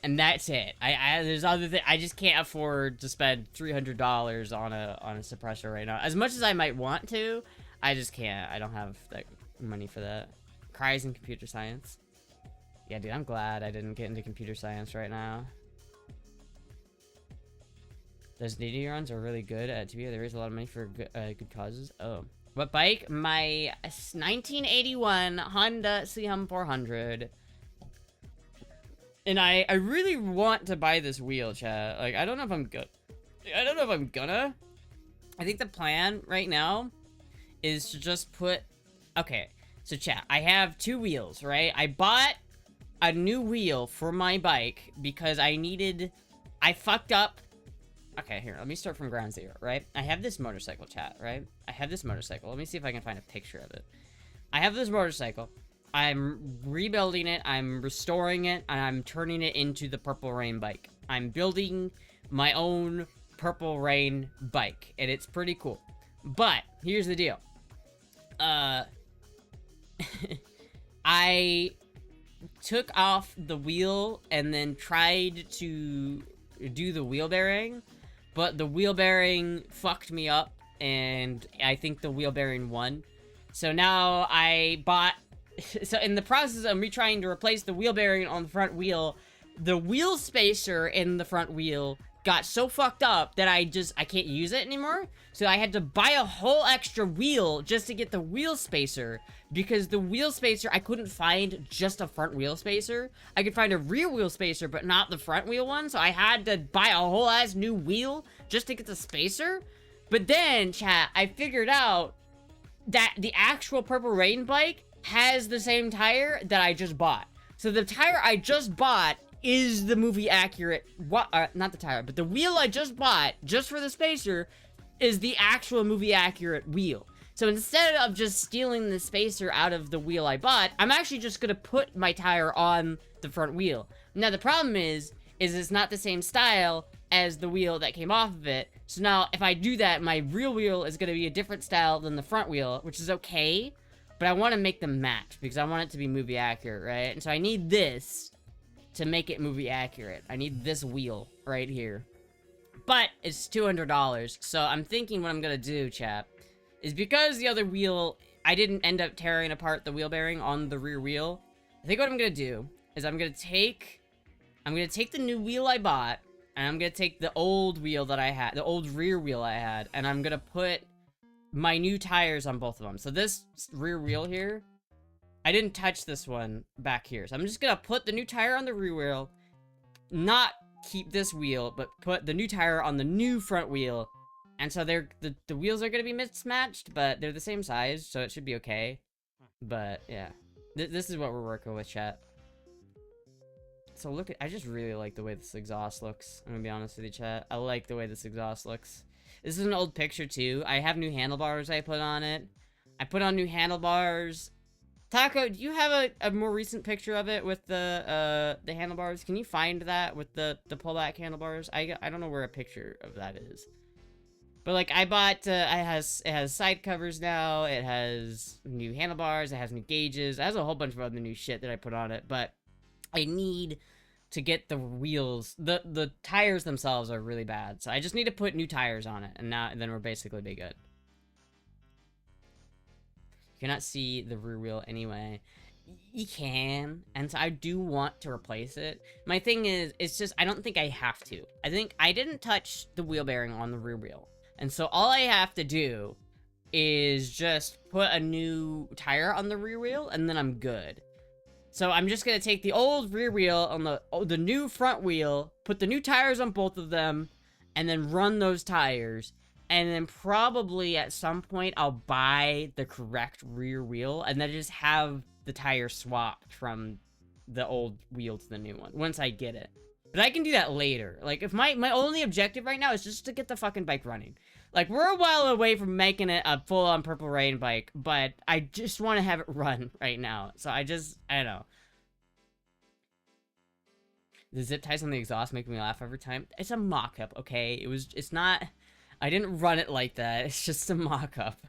Speaker 1: And that's it. There's other things. I just can't afford to spend $300 on a suppressor right now. As much as I might want to, I just can't. I don't have that money for that. Cries in computer science. Yeah, dude, I'm glad I didn't get into computer science right now. Those data runs are really good at TBA. They raise a lot of money for good causes. Oh, What bike? My 1981 Honda CM400. And I really want to buy this wheel, chat. Like, I don't know if I'm good. I don't know if I'm gonna. I think the plan right now is to just put... Okay, so chat, I have 2 wheels, right? I bought a new wheel for my bike because I fucked up. Okay, here, let me start from ground zero, right? I have this motorcycle, chat, right? I have this motorcycle. Let me see if I can find a picture of it. I have this motorcycle. I'm rebuilding it, I'm restoring it, and I'm turning it into the Purple Rain bike. I'm building my own Purple Rain bike, and it's pretty cool. But, here's the deal. I took off the wheel and then tried to do the wheel bearing, but the wheel bearing fucked me up, and I think the wheel bearing won. So now I bought... So in the process of me trying to replace the wheel bearing on the front wheel, the wheel spacer in the front wheel got so fucked up that I can't use it anymore. So I had to buy a whole extra wheel just to get the wheel spacer, because the wheel spacer, I couldn't find just a front wheel spacer. I could find a rear wheel spacer, but not the front wheel one. So I had to buy a whole ass new wheel just to get the spacer. But then, chat, I figured out that the actual Purple Rain bike has the same tire that I just bought. So the tire I just bought is the movie accurate, not the tire, but the wheel I just bought, just for the spacer, is the actual movie accurate wheel. So instead of just stealing the spacer out of the wheel I bought, I'm actually just gonna put my tire on the front wheel. Now the problem is it's not the same style as the wheel that came off of it. So now if I do that, my real wheel is gonna be a different style than the front wheel, which is okay. But I want to make them match, because I want it to be movie accurate, right? And so I need this to make it movie accurate. I need this wheel right here. But it's $200, so I'm thinking what I'm gonna do, chap, is because the other wheel, I didn't end up tearing apart the wheel bearing on the rear wheel. I think what I'm gonna do is I'm gonna take the new wheel I bought, and I'm gonna take the old wheel that I had, the old rear wheel I had, and I'm gonna put my new tires on both of them. So this rear wheel here, I didn't touch this one back here. So I'm just gonna put the new tire on the rear wheel, not keep this wheel, but put the new tire on the new front wheel. And so the wheels are gonna be mismatched, but they're the same size, so it should be okay. But yeah, this is what we're working with, chat. So look at, I just really like the way this exhaust looks. I'm gonna be honest with you, chat. I like the way this exhaust looks. This is an old picture too. I have new handlebars I put on it. I put on new handlebars. Taco, do you have a more recent picture of it with the handlebars? Can you find that with the pullback handlebars? I don't know where a picture of that is. But like I bought, it has side covers now. It has new handlebars. It has new gauges. It has a whole bunch of other new shit that I put on it. But I need to get the wheels, the tires themselves are really bad, so I just need to put new tires on it, and then we're basically be good. You cannot see the rear wheel anyway. You can, and so I do want to replace it. My thing is, it's just I don't think I have to. I think I didn't touch the wheel bearing on the rear wheel, and so all I have to do is just put a new tire on the rear wheel, and then I'm good. So I'm just gonna take the old rear wheel on the new front wheel, put the new tires on both of them, and then run those tires. And then probably at some point I'll buy the correct rear wheel and then just have the tire swapped from the old wheel to the new one once I get it. But I can do that later. Like, if my only objective right now is just to get the fucking bike running. Like, we're a while away from making it a full-on Purple Rain bike, but I just want to have it run right now. So I don't know. The zip ties on the exhaust make me laugh every time. It's a mock-up, okay? It's not... I didn't run it like that. It's just a mock-up.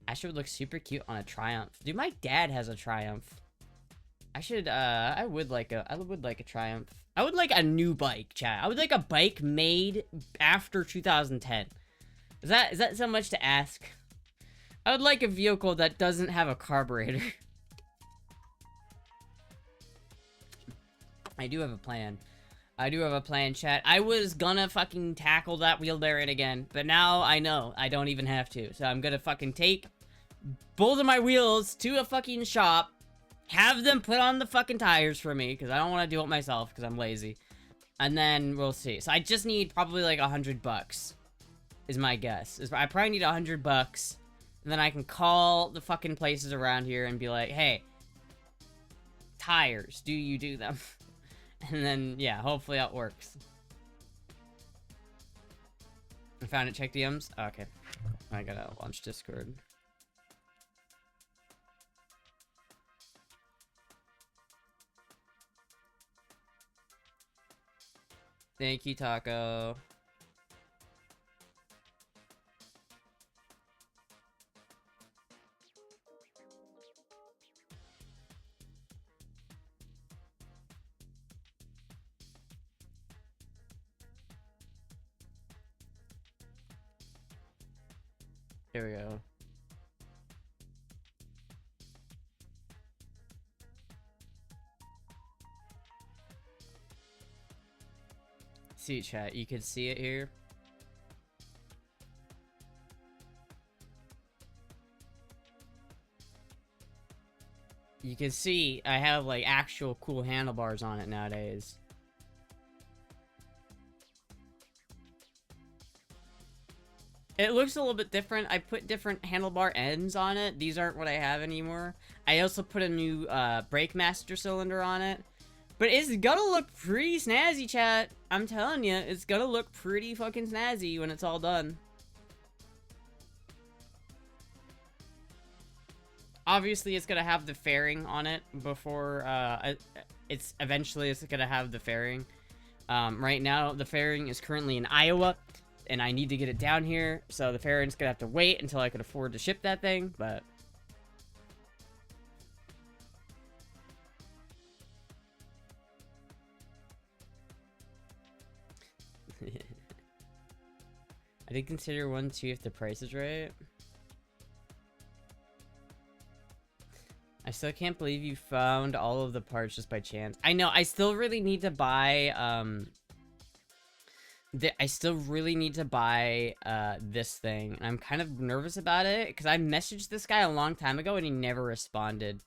Speaker 1: Astra would look super cute on a Triumph. Dude, my dad has a Triumph. I would like a Triumph. I would like a new bike, chat. I would like a bike made after 2010. Is that so much to ask? I would like a vehicle that doesn't have a carburetor. I do have a plan. I do have a plan, chat. I was gonna fucking tackle that wheelbarrow again, but now I know I don't even have to. So I'm gonna fucking take both of my wheels to a fucking shop, have them put on the fucking tires for me, because I don't want to do it myself, because I'm lazy. And then we'll see. So I just need probably like $100, is my guess. I probably need $100, and then I can call the fucking places around here and be like, hey, tires, do you do them? And then, yeah, hopefully that works. I found it, check DMs? Oh, okay. I gotta launch Discord. Thank you, Taco. Here we go. See, chat, you can see it here. You can see I have like actual cool handlebars on it nowadays. It looks a little bit different. I put different handlebar ends on it. These aren't what I have anymore. I also put a new brake master cylinder on it. But it's gonna look pretty snazzy, chat. I'm telling you, it's gonna look pretty fucking snazzy when it's all done. Obviously, it's gonna have the fairing on it before, it's gonna have the fairing. Right now, the fairing is currently in Iowa, and I need to get it down here, so the fairing's gonna have to wait until I can afford to ship that thing, but... I did consider 1-2 if the price is right. I still can't believe you found all of the parts just by chance. I know, I still really need to buy, this thing. And I'm kind of nervous about it, because I messaged this guy a long time ago and he never responded.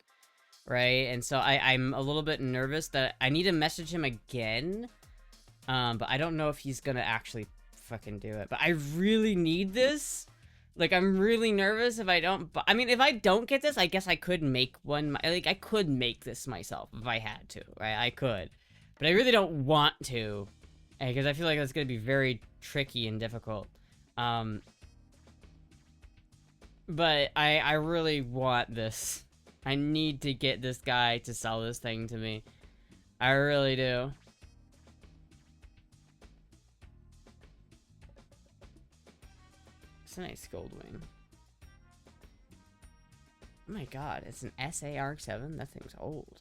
Speaker 1: Right? And so I'm a little bit nervous that I need to message him again. But I don't know if he's gonna actually fucking do it. But I really need this. Like, I'm really nervous if I don't... I mean, if I don't get this, I guess I could make one... Like, I could make this myself if I had to, right? I could. But I really don't want to. Because I feel like that's going to be very tricky and difficult. But I really want this. I need to get this guy to sell this thing to me. I really do. It's a nice gold wing. Oh my god, it's an SAR7? That thing's old.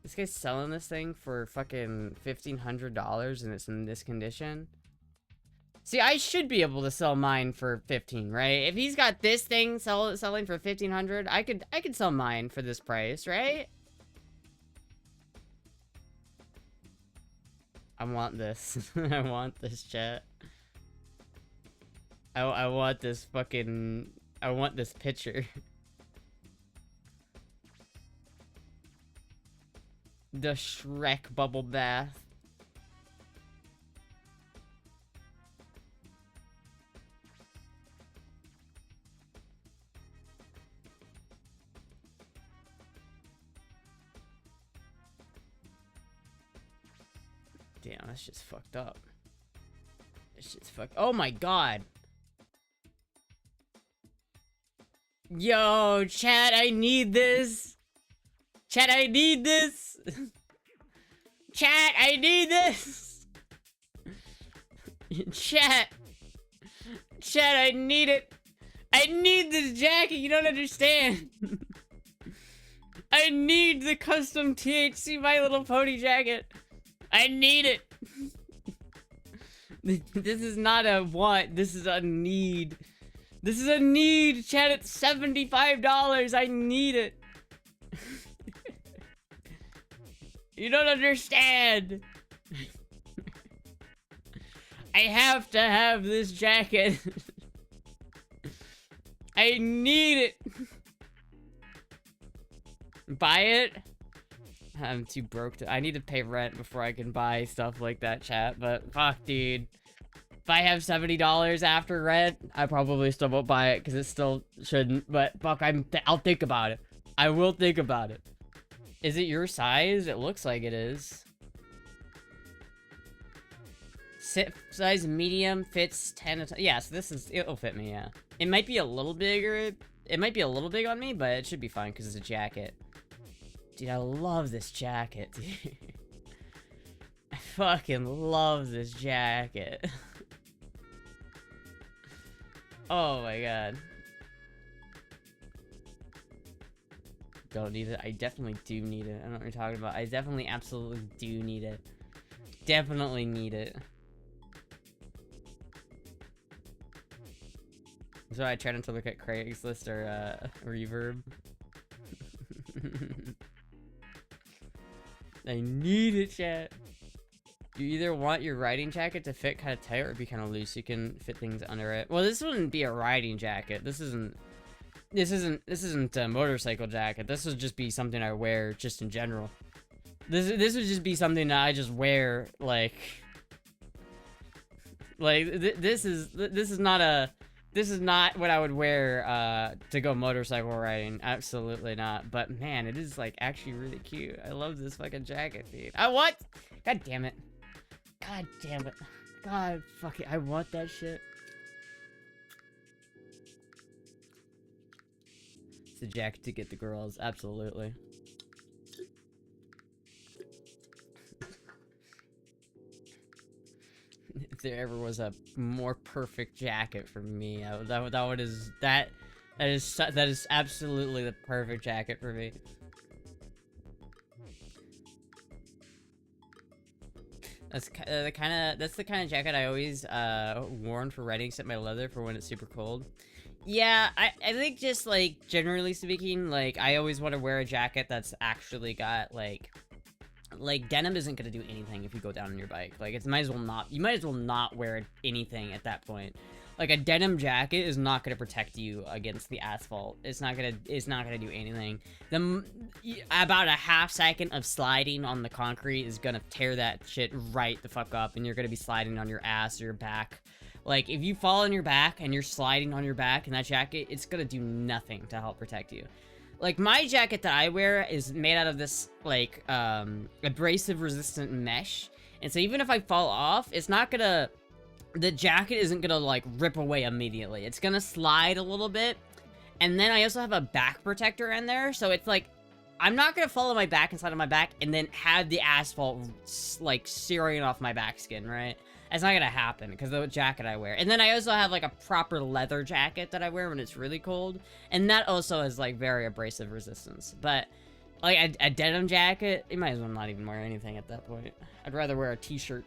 Speaker 1: This guy's selling this thing for fucking $1,500 and it's in this condition. See, I should be able to sell mine for 15, right? If he's got this thing selling for 1,500, I could sell mine for this price, right? I want this. I want this, chat. I want this fucking... I want this picture. The Shrek bubble bath. Damn, that's just fucked up. This shit's fucked. Oh my god. Yo, chat, I need this. Chat, I need this. Chat, I need this. Chat. Chat, I need it. I need this jacket, you don't understand. I need the custom THC My Little Pony jacket. I need it. This is not a want, this is a need. This is a need, chat. It's $75. I need it. You don't understand. I have to have this jacket. I need it. Buy it? I'm too broke to— I need to pay rent before I can buy stuff like that, chat. But fuck, dude. If I have $70 after rent, I probably still won't buy it because it still shouldn't. But fuck, I'll think about it. I will think about it. Is it your size? It looks like it is. Size medium fits 10. Yeah, so it'll fit me, yeah. It might be a little bigger. It might be a little big on me, but it should be fine because it's a jacket. Dude, I love this jacket, dude. I fucking love this jacket. Oh my god. Don't need it. I definitely do need it. I don't know what you're talking about. I definitely absolutely do need it. Definitely need it. So I tried to look at Craigslist or Reverb. I need it, chat. You either want your riding jacket to fit kind of tight or be kind of loose. You can fit things under it. Well, this wouldn't be a riding jacket. This isn't a motorcycle jacket. This would just be something I wear just in general. This would just be something that I just wear like this is not what I would wear to go motorcycle riding. Absolutely not. But man, it is like actually really cute. I love this fucking jacket, dude. What? God damn it. God damn it. God fuck it. I want that shit. It's a jacket to get the girls. Absolutely. If there ever was a more perfect jacket for me, that is absolutely the perfect jacket for me. That's the kind of jacket I always worn for riding, except my leather for when it's super cold. Yeah, I think just like generally speaking, like I always want to wear a jacket that's actually got like denim isn't gonna do anything if you go down on your bike. Like you might as well not wear anything at that point. Like a denim jacket is not gonna protect you against the asphalt. It's not gonna do anything. About a half second of sliding on the concrete is gonna tear that shit right the fuck up, and you're gonna be sliding on your ass or your back. Like if you fall on your back and you're sliding on your back in that jacket, it's gonna do nothing to help protect you. Like, my jacket that I wear is made out of this, like, abrasive resistant mesh. And so even if I fall off, it's not gonna— the jacket isn't gonna, like, rip away immediately. It's gonna slide a little bit. And then I also have a back protector in there. So it's like, I'm not gonna fall on my back and slide on my back and then have the asphalt, like, searing off my back skin, right? It's not gonna happen because of the jacket I wear. And then I also have like a proper leather jacket that I wear when it's really cold. And that also has like very abrasive resistance. But like a denim jacket, you might as well not even wear anything at that point. I'd rather wear a t-shirt.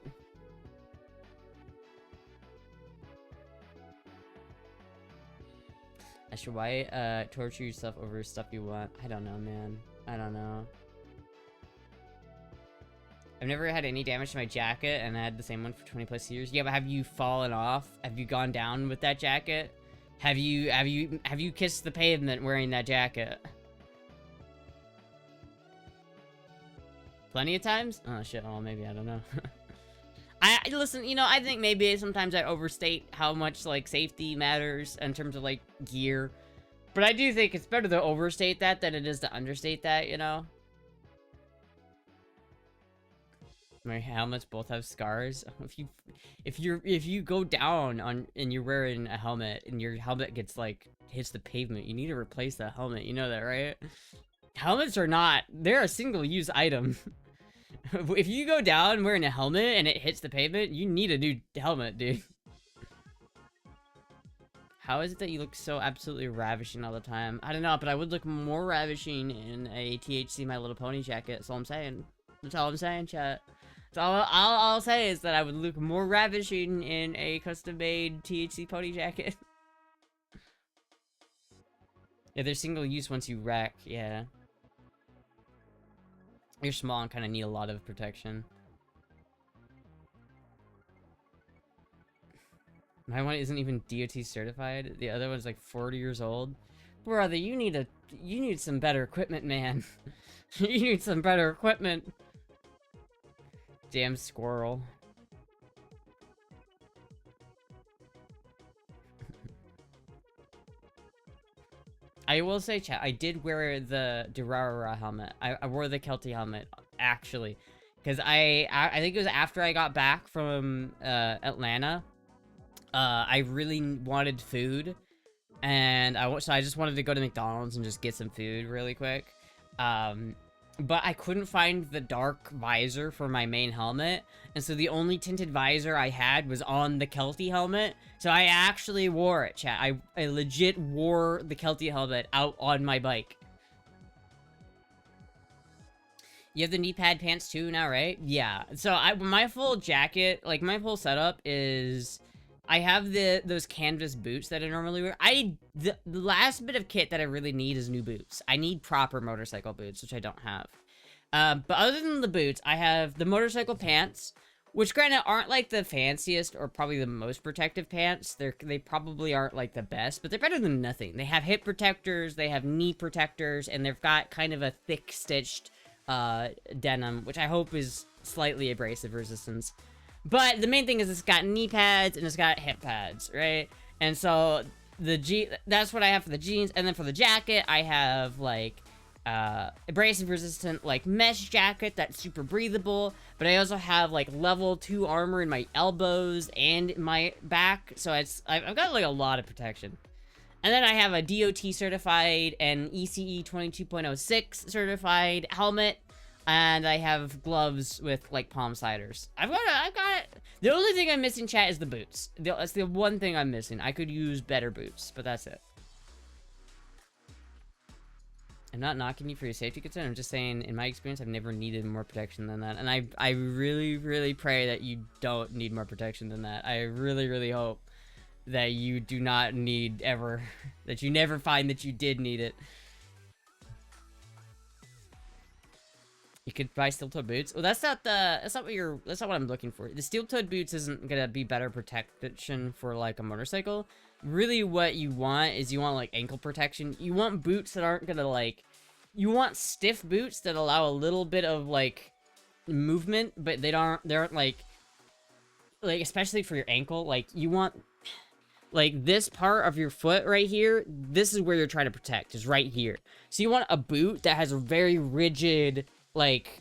Speaker 1: Astra, why torture yourself over stuff you want? I don't know, man. I don't know. I've never had any damage to my jacket, and I had the same one for 20 plus years. Yeah, but have you fallen off? Have you gone down with that jacket? Have you kissed the pavement wearing that jacket? Plenty of times? Oh shit, well maybe, I don't know. Listen, you know, I think maybe sometimes I overstate how much, like, safety matters in terms of, like, gear. But I do think it's better to overstate that than it is to understate that, you know? My helmets both have scars. If you go down on and you're wearing a helmet and your helmet gets like hits the pavement, you need to replace that helmet. You know that, right? Helmets are not— they're a single-use item. If you go down wearing a helmet and it hits the pavement, you need a new helmet, dude. How is it that you look so absolutely ravishing all the time? I don't know, but I would look more ravishing in a THC My Little Pony jacket. That's all I'm saying. That's all I'm saying, chat. So all I'll say is that I would look more ravishing in a custom-made THC pony jacket. Yeah, they're single use once you wreck, yeah. You're small and kind of need a lot of protection. My one isn't even DOT certified. The other one's like 40 years old. Brother, you need some better equipment, man. You need some better equipment. Damn squirrel. I will say, chat, I did wear the Durarara helmet. I wore the Kelty helmet, actually. Because I think it was after I got back from Atlanta. I really wanted food. And so I just wanted to go to McDonald's and just get some food really quick. But I couldn't find the dark visor for my main helmet. And so the only tinted visor I had was on the Kelty helmet. So I actually wore it, chat. I legit wore the Kelty helmet out on my bike. You have the knee pad pants too now, right? Yeah. So my full jacket, like my whole setup is... I have those canvas boots that I normally wear. The last bit of kit that I really need is new boots. I need proper motorcycle boots, which I don't have. But other than the boots, I have the motorcycle pants, which granted aren't like the fanciest or probably the most protective pants. They probably aren't like the best, but they're better than nothing. They have hip protectors, they have knee protectors, and they've got kind of a thick stitched denim, which I hope is slightly abrasive resistance. But the main thing is it's got knee pads and it's got hip pads, right? And so that's what I have for the jeans. And then for the jacket, I have like abrasive resistant like mesh jacket that's super breathable. But I also have like level 2 armor in my elbows and my back. So I've got like a lot of protection. And then I have a DOT certified and ECE 22.06 certified helmet. And I have gloves with, like, palm sliders. I've got it. The only thing I'm missing, chat, is the boots. That's the one thing I'm missing. I could use better boots, but that's it. I'm not knocking you for your safety concern. I'm just saying, in my experience, I've never needed more protection than that. And I really, really pray that you don't need more protection than that. I really, really hope that you do not need ever, that you never find that you did need it. You could buy steel-toed boots. Well, that's not what I'm looking for. The steel-toed boots isn't gonna be better protection for like a motorcycle. Really, what you want is you want like ankle protection. You want boots that aren't gonna like. You want stiff boots that allow a little bit of like movement, but they aren't like especially for your ankle. Like you want like this part of your foot right here. This is where you're trying to protect. Is right here. So you want a boot that has a very rigid like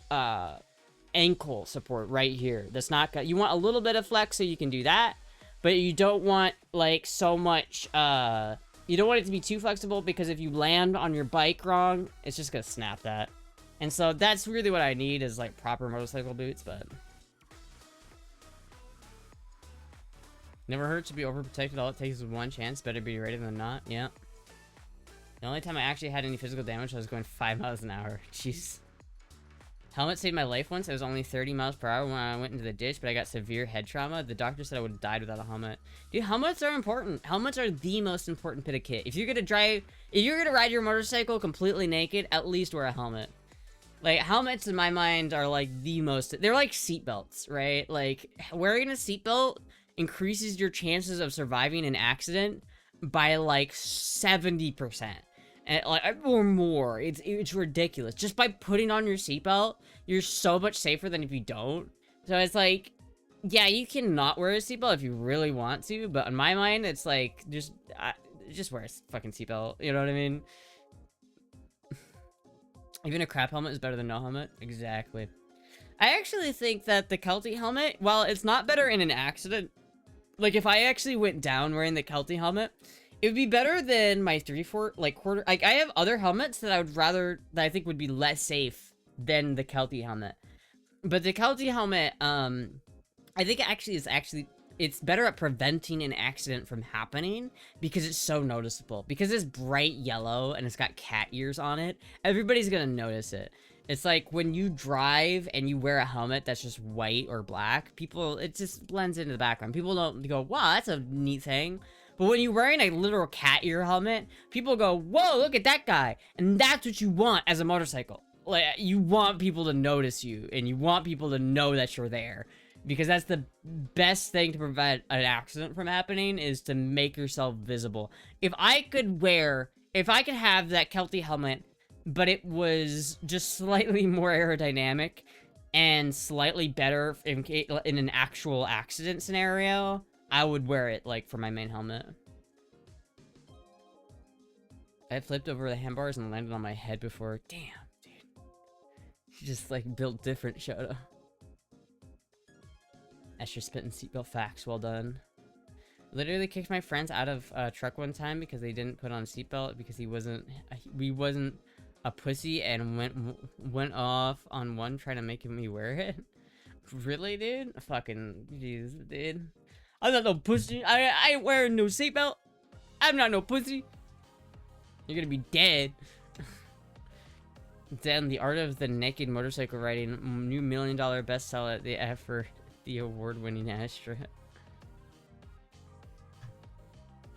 Speaker 1: ankle support right here. That's not got, you want a little bit of flex so you can do that, but you don't want like so much you don't want it to be too flexible, because if you land on your bike wrong, it's just gonna snap that. And so that's really what I need, is like proper motorcycle boots. But never hurts to be overprotected. All it takes is one chance. Better be ready than not. Yeah. The only time I actually had any physical damage, I was going 5 miles an hour. Jeez. Helmet saved my life once. I was only 30 miles per hour when I went into the ditch, but I got severe head trauma. The doctor said I would have died without a helmet. Dude, helmets are important. Helmets are the most important bit of kit. If you're gonna ride your motorcycle completely naked, at least wear a helmet. Like, helmets in my mind are like they're like seatbelts, right? Like, wearing a seatbelt increases your chances of surviving an accident by like 70%. And like, or more. It's ridiculous. Just by putting on your seatbelt, you're so much safer than if you don't. So it's like, yeah, you can not wear a seatbelt if you really want to, but in my mind, it's like, just wear a fucking seatbelt. You know what I mean? Even a crap helmet is better than no helmet. Exactly. I actually think that the Kelty helmet, while it's not better in an accident, like if I actually went down wearing the Kelty helmet, it would be better than my 3/4, like quarter. Like, I have other helmets that I would rather, that I think would be less safe than the Kelty helmet. But the Kelty helmet, I think it's better at preventing an accident from happening, because it's so noticeable. Because it's bright yellow and it's got cat ears on it, everybody's gonna notice it. It's like when you drive and you wear a helmet that's just white or black, it just blends into the background. People don't go, wow, that's a neat thing. But when you're wearing a literal cat ear helmet, people go, whoa, look at that guy. And that's what you want as a motorcycle. Like, you want people to notice you, and you want people to know that you're there. Because that's the best thing to prevent an accident from happening, is to make yourself visible. If I could have that Kelty helmet, but it was just slightly more aerodynamic and slightly better in an actual accident scenario, I would wear it, like, for my main helmet. I flipped over the handbars and landed on my head before. Damn, dude. She just, like, built different, Shoto. Astra spitting seatbelt facts, well done. Literally kicked my friends out of a truck one time because they didn't put on a seatbelt because he wasn't a pussy, and went off on one trying to make me wear it. Really, dude? Fucking Jesus, dude. I'm not no pussy. I ain't wearing no seatbelt. I'm not no pussy. You're gonna be dead. Then the art of the naked motorcycle riding, new $1 million bestseller for the award-winning Astra.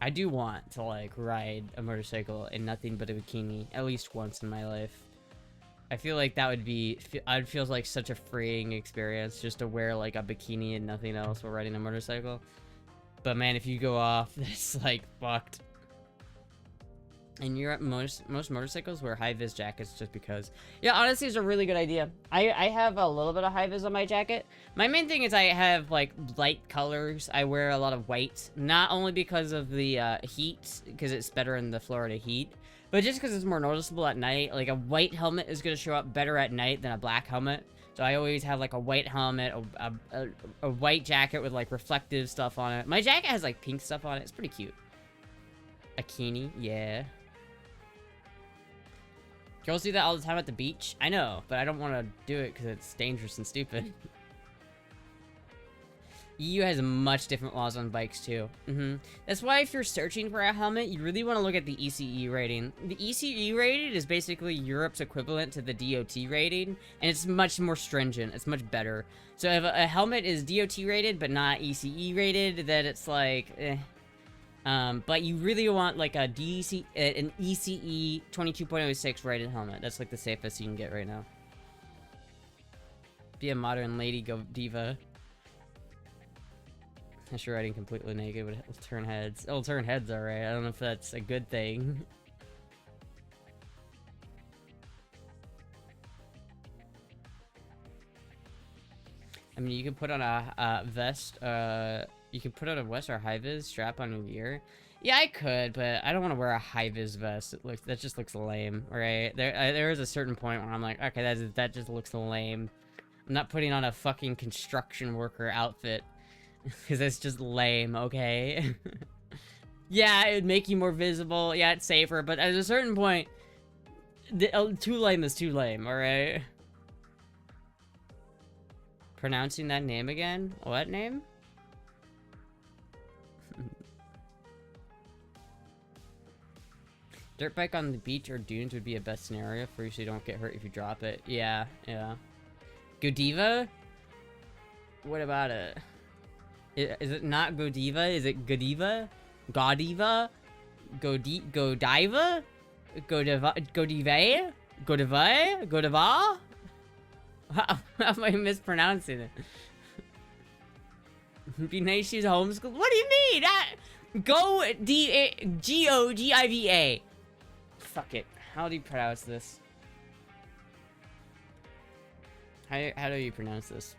Speaker 1: I do want to, like, ride a motorcycle in nothing but a bikini at least once in my life. I feel like that would be, I'd feel like such a freeing experience just to wear, like, a bikini and nothing else while riding a motorcycle. But man, if you go off, that's, like, fucked. In Europe, most motorcycles wear high-vis jackets just because. Yeah, honestly, it's a really good idea. I have a little bit of high-vis on my jacket. My main thing is I have, like, light colors. I wear a lot of white. Not only because of the heat, because it's better in the Florida heat, but just because it's more noticeable at night. Like, a white helmet is going to show up better at night than a black helmet. So I always have, like, a white helmet, a white jacket with, like, reflective stuff on it. My jacket has, like, pink stuff on it. It's pretty cute. A bikini, yeah. Girls do that all the time at the beach. I know, but I don't want to do it because it's dangerous and stupid. EU has much different laws on bikes too. That's why if you're searching for a helmet, you really want to look at the ECE rating. The ECE rating is basically Europe's equivalent to the DOT rating, and it's much more stringent. It's much better. So if a helmet is DOT rated but not ECE rated, then it's like, eh. But you really want, like, an ECE 22.06 rated helmet. That's, like, the safest you can get right now. Be a modern lady, go diva. Astra riding completely naked would turn heads. It'll turn heads, alright. I don't know if that's a good thing. I mean, you can put on a vest, you can put on a vest or a high-vis strap on your gear. Yeah, I could, but I don't want to wear a high-vis vest. That just looks lame, right? There is a certain point where I'm like, okay, that just looks lame. I'm not putting on a fucking construction worker outfit. Because it's just lame, okay? Yeah, it would make you more visible. Yeah, it's safer, but at a certain point, too lame is too lame, alright? Pronouncing that name again? What name? Dirt bike on the beach or dunes would be a best scenario for you so you don't get hurt if you drop it. Yeah, yeah. Godiva? What about it? Is it not Godiva? Is it Godiva? Godiva? Godiva? Godiva? Godiva? Godiva? How am I mispronouncing it? Be nice, she's homeschooled. What do you mean? G-O-G-I-V-A. Fuck it. How do you pronounce this? How do you pronounce this?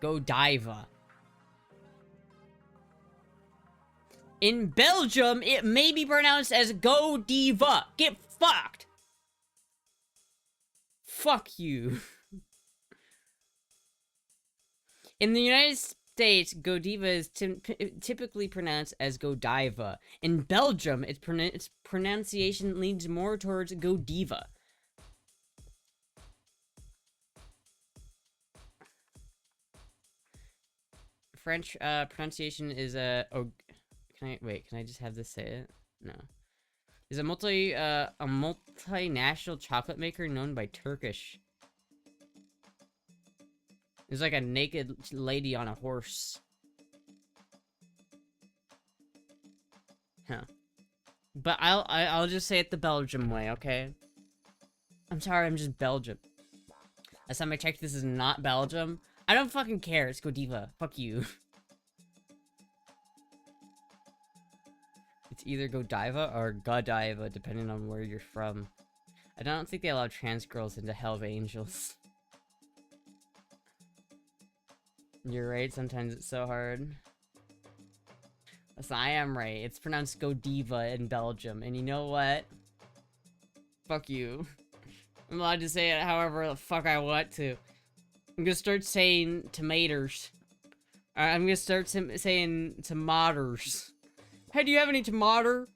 Speaker 1: Godiva. In Belgium, it may be pronounced as Godiva. Get fucked. Fuck you. In the United States, Godiva is typically pronounced as Godiva. In Belgium, its pronunciation leans more towards Godiva. French pronunciation is Can I just have this say it? No. Is a multinational chocolate maker known by Turkish. There's like a naked lady on a horse. Huh. But I'll just say it the Belgium way, okay? I'm sorry, I'm just Belgium. Last time I checked, this is not Belgium. I don't fucking care. It's Godiva. Fuck you. It's either Godiva or Godiva, depending on where you're from. I don't think they allow trans girls into Hell's Angels. You're right, sometimes it's so hard. Listen, I am right. It's pronounced Godiva in Belgium, and you know what? Fuck you. I'm allowed to say it however the fuck I want to. I'm gonna start saying tomatoes. I'm gonna start saying tomatoes. Hey, do you have any tomato?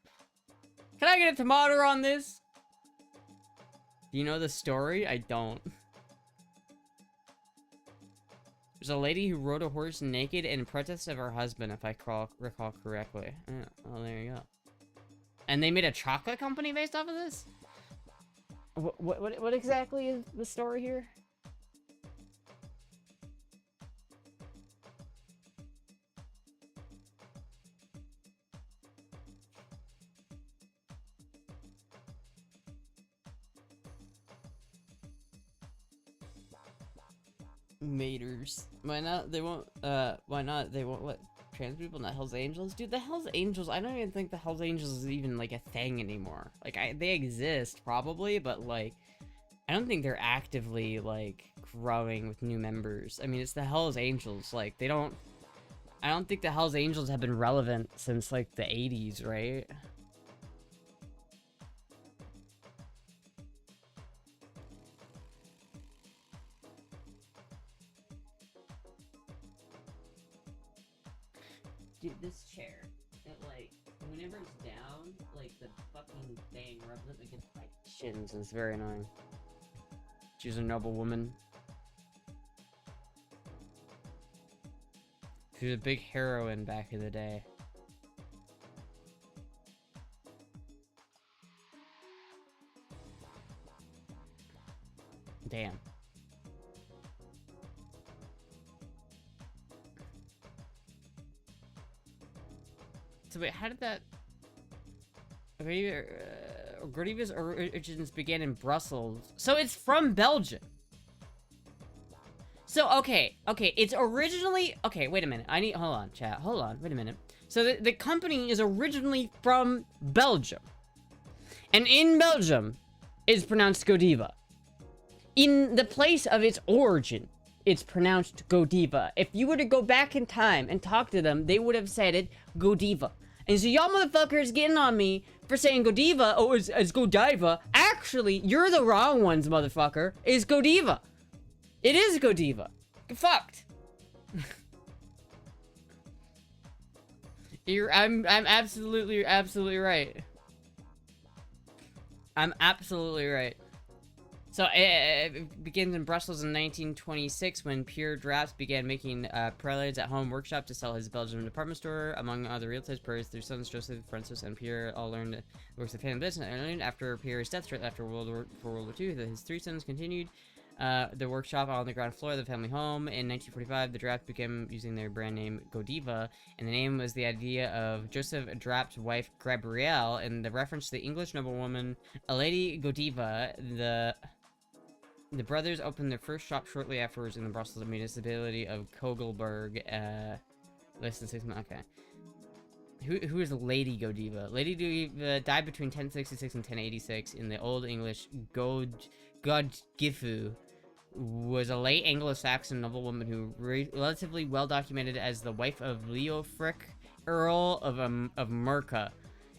Speaker 1: Can I get a tomato on this? Do you know the story? I don't. There's a lady who rode a horse naked in protest of her husband, if I recall correctly. Yeah, well, there you go. And they made a chocolate company based off of this? What exactly is the story here? Maters. Why not? They won't, why not? They won't let trans people, not Hells Angels? Dude, the Hells Angels, I don't even think the Hells Angels is even, like, a thing anymore. Like, they exist, probably, but, like, I don't think they're actively, like, growing with new members. I mean, it's the Hells Angels, like, I don't think the Hells Angels have been relevant since, like, the 80s, right? Dude, this chair, it, like, whenever it's down, like, the fucking thing rubs up against my shins, and it's very annoying. She was a noble woman. She was a big heroine back in the day. Damn. So wait, how did that... Godiva's origins began in Brussels. So it's from Belgium. So, okay, it's originally... Okay, wait a minute. Hold on, chat. Hold on, wait a minute. So the company is originally from Belgium. And in Belgium, it's pronounced Godiva. In the place of its origin, it's pronounced Godiva. If you were to go back in time and talk to them, they would have said it Godiva. And so y'all motherfuckers getting on me for saying Godiva, oh, it's Godiva. Actually, you're the wrong ones, motherfucker. It's Godiva. It is Godiva. Get fucked. I'm absolutely right. I'm absolutely right. So it begins in Brussels in 1926 when Pierre Draps began making preludes at home workshop to sell his Belgian department store. Among other real-estate players, their sons Joseph, Francis, and Pierre all learned the works of family business. And after Pierre's death, shortly after World War II, his three sons continued the workshop on the ground floor of the family home. In 1945, the Draps began using their brand name Godiva, and the name was the idea of Joseph Draps' wife Gabrielle, and the reference to the English noblewoman, a Lady Godiva. The brothers opened their first shop shortly afterwards in the Brussels municipality of Kogelberg, less than 6 months. Okay. Who is Lady Godiva? Lady Godiva died between 1066 and 1086 in the Old English. Godgifu was a late Anglo-Saxon noblewoman who relatively well documented as the wife of Leofric, Earl of Merca,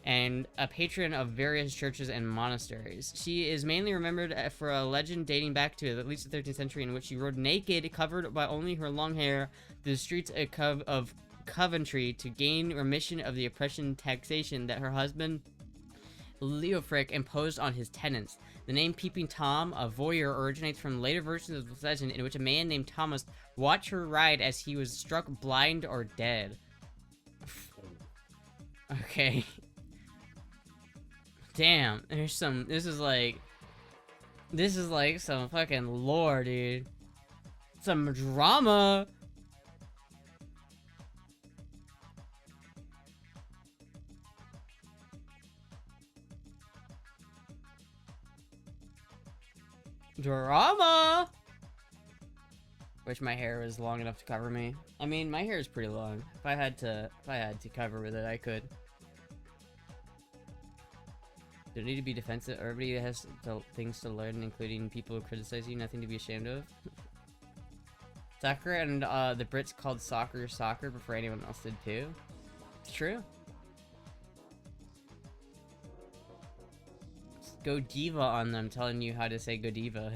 Speaker 1: and a patron of various churches and monasteries. She is mainly remembered for a legend dating back to at least the 13th century in which she rode naked, covered by only her long hair, through the streets of Coventry to gain remission of the oppression taxation that her husband Leofric imposed on his tenants. The name Peeping Tom, a voyeur, originates from later versions of the legend in which a man named Thomas watched her ride as he was struck blind or dead. Okay. Damn, there's some, this is like some fucking lore, dude. Some drama. Drama! Wish my hair was long enough to cover me. I mean, my hair is pretty long. If I had to cover with it, I could. Don't need to be defensive. Everybody has things to learn, including people who criticize you. Nothing to be ashamed of. Soccer and the Brits called soccer soccer before anyone else did too. It's true. Just go diva on them, telling you how to say Godiva.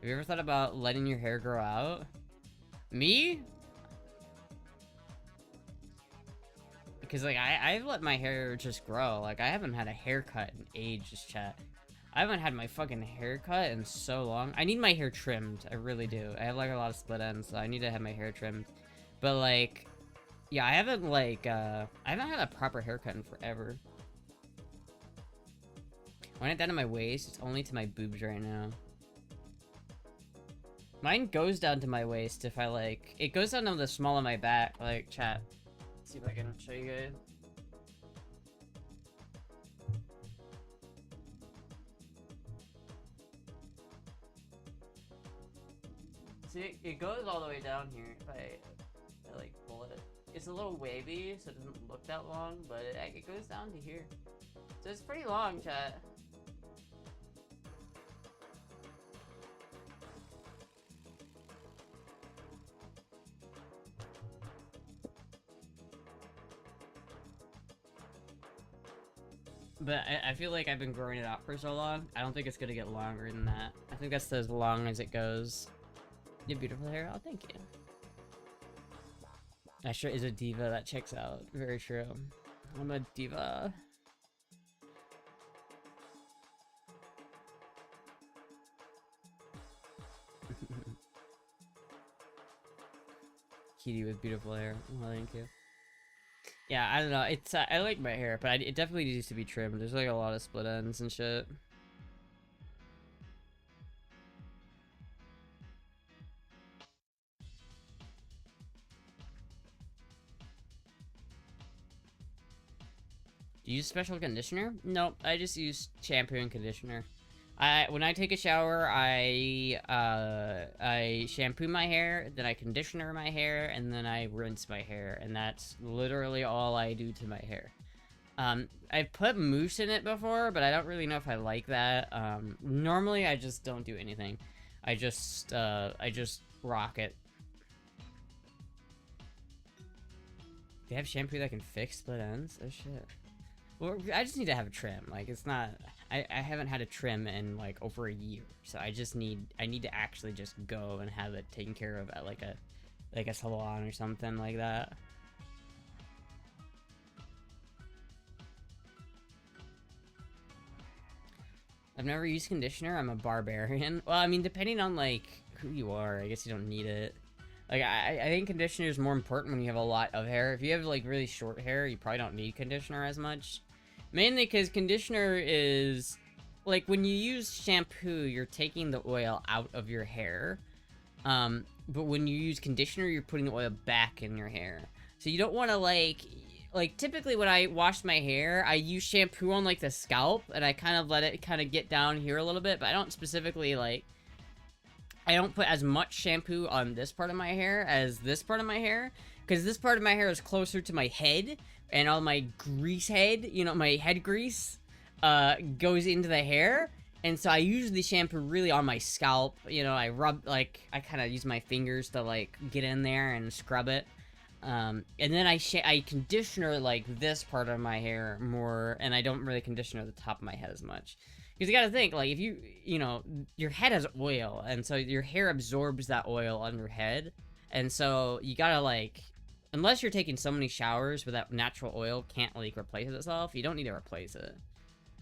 Speaker 1: Have you ever thought about letting your hair grow out? Me? Because, like, I've let my hair just grow. Like, I haven't had a haircut in ages, chat. I haven't had my fucking haircut in so long. I need my hair trimmed. I really do. I have, like, a lot of split ends, so I need to have my hair trimmed. But, like, yeah, I haven't, like, I haven't had a proper haircut in forever. When it's down to my waist, it's only to my boobs right now. Mine goes down to my waist if I, like, it goes down to the small of my back, like, chat. See if I can show you guys. See, it goes all the way down here if I like pull it. It's a little wavy, so it doesn't look that long, but it goes down to here. So it's pretty long, chat. But I feel like I've been growing it out for so long, I don't think it's gonna get longer than that. I think that's as long as it goes. You have beautiful hair. Oh, thank you. Astra is a diva. That checks out. Very true. I'm a diva. Kitty with beautiful hair. Oh, thank you. Yeah, I don't know. It's I like my hair, but it definitely needs to be trimmed. There's like a lot of split ends and shit. Do you use special conditioner? Nope, I just use shampoo and conditioner. When I take a shower, I shampoo my hair, then I conditioner my hair, and then I rinse my hair, and that's literally all I do to my hair. I've put mousse in it before, but I don't really know if I like that. Normally I just don't do anything. I just rock it. They have shampoo that can fix split ends? Oh shit. Well, I just need to have a trim. Like, it's not... I haven't had a trim in, like, over a year. So I need to actually just go and have it taken care of at, like a salon or something like that. I've never used conditioner. I'm a barbarian. Well, I mean, depending on, like, who you are, I guess you don't need it. Like, I think conditioner is more important when you have a lot of hair. If you have, like, really short hair, you probably don't need conditioner as much. Mainly because conditioner is, like, when you use shampoo, you're taking the oil out of your hair. But when you use conditioner, you're putting the oil back in your hair. So you don't want to, like, typically when I wash my hair, I use shampoo on, like, the scalp, and I kind of let it kind of get down here a little bit, but I don't specifically, like, I don't put as much shampoo on this part of my hair as this part of my hair, because this part of my hair is closer to my head, and all my grease head, you know, my head grease, goes into the hair, and so I usually shampoo really on my scalp, you know, I rub, like, I kind of use my fingers to, like, get in there and scrub it, and then I conditioner, like, this part of my hair more, and I don't really conditioner the top of my head as much. Because you gotta think, like, if you know, your head has oil, and so your hair absorbs that oil on your head, and so you gotta, like, unless you're taking so many showers where that natural oil can't, like, replace itself, you don't need to replace it.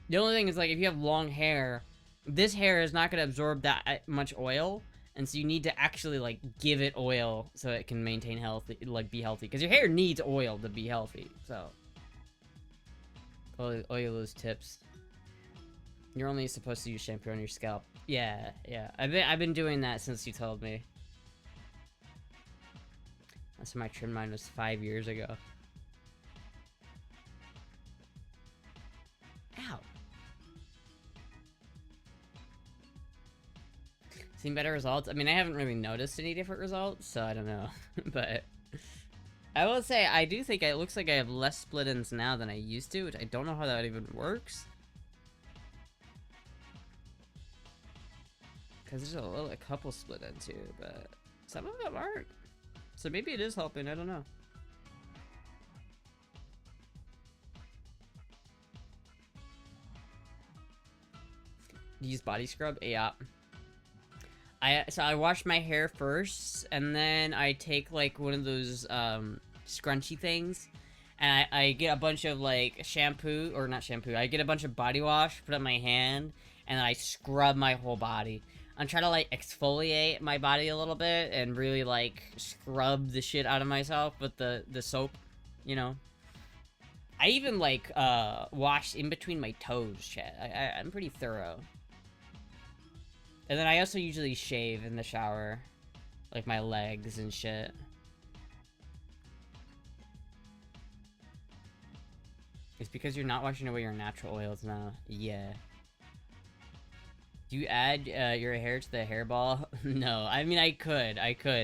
Speaker 1: The only thing is, like, if you have long hair, this hair is not gonna absorb that much oil, And so you need to actually, like, give it oil so it can maintain health, like, be healthy. Because your hair needs oil to be healthy, so. Oil those tips. You're only supposed to use shampoo on your scalp. Yeah, yeah. I've been doing that since you told me. That's when I trimmed mine was 5 years ago. Ow. Seen better results? I mean, I haven't really noticed any different results, so I don't know. But I will say, I do think it looks like I have less split ends now than I used to, which I don't know how that even works. Because there's a couple split ends here, but some of them aren't. So maybe it is helping, I don't know. Use body scrub? Yeah. So I wash my hair first, and then I take like one of those scrunchy things, and I get a bunch of like shampoo, or not shampoo, I get a bunch of body wash, put it on my hand, and then I scrub my whole body. I'm trying to like exfoliate my body a little bit and really like scrub the shit out of myself with the soap, you know. I even like wash in between my toes, chat. I'm pretty thorough. And then I also usually shave in the shower, like my legs and shit. It's because you're not washing away your natural oils now. Yeah. Do you add your hair to the hairball? No, I mean I could.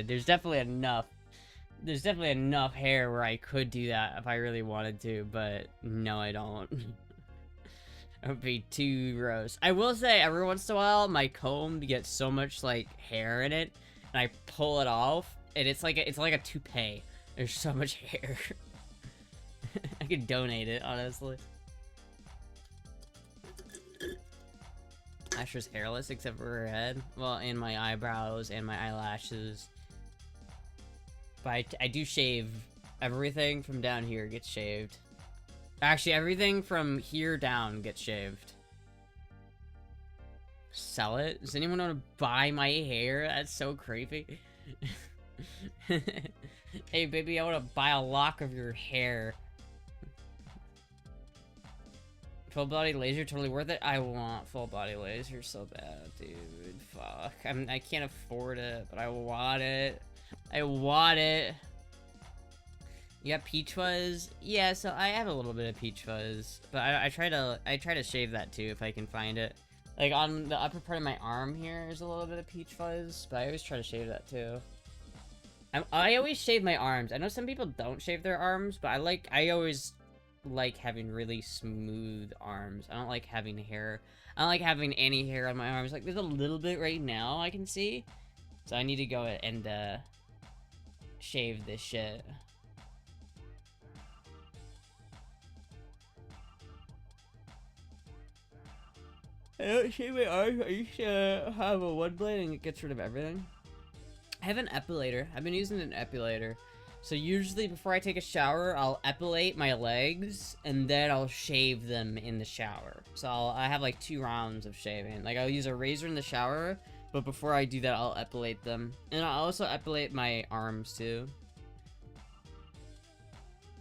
Speaker 1: There's definitely enough. There's definitely enough hair where I could do that if I really wanted to, but no, I don't. It would be too gross. I will say, every once in a while, my comb gets so much like hair in it, and I pull it off, and it's like a toupee. There's so much hair. I could donate it, honestly. Astra's hairless except for her head. Well, and my eyebrows and my eyelashes. But I do shave. Everything from down here gets shaved. Actually, everything from here down gets shaved. Sell it? Does anyone want to buy my hair? That's so creepy. Hey, baby, I want to buy a lock of your hair. Full body laser, totally worth it? I want full body laser so bad, dude. Fuck. I can't afford it, but I want it. I want it. You got peach fuzz? Yeah, so I have a little bit of peach fuzz, but I try to shave that too if I can find it. Like on the upper part of my arm here is a little bit of peach fuzz, but I always try to shave that too. I always shave my arms. I know some people don't shave their arms, but I always like having really smooth arms. I don't like having hair. I don't like having any hair on my arms. Like there's a little bit right now I can see, so I need to go and shave this shit. I don't shave my arms. I used to have a one blade and it gets rid of everything. I have an epilator. I've been using an epilator. So usually before I take a shower, I'll epilate my legs and then I'll shave them in the shower. So I have like 2 rounds of shaving. Like I'll use a razor in the shower, but before I do that, I'll epilate them. And I'll also epilate my arms too.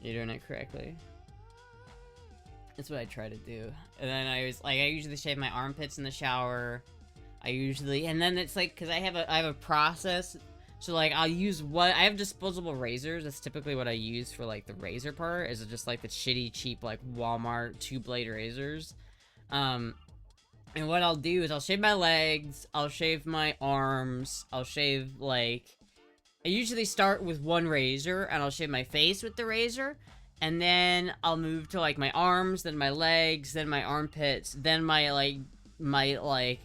Speaker 1: You're doing it correctly. That's what I try to do. And then I usually shave my armpits in the shower. And then it's like, cause I have a process. So like I have disposable razors. That's typically what I use for like the razor part, is just like the shitty cheap like Walmart 2-blade razors. And what I'll do is I'll shave my legs, I'll shave my arms, I'll shave like, I usually start with one razor and I'll shave my face with the razor, and then I'll move to like my arms, then my legs, then my armpits, then my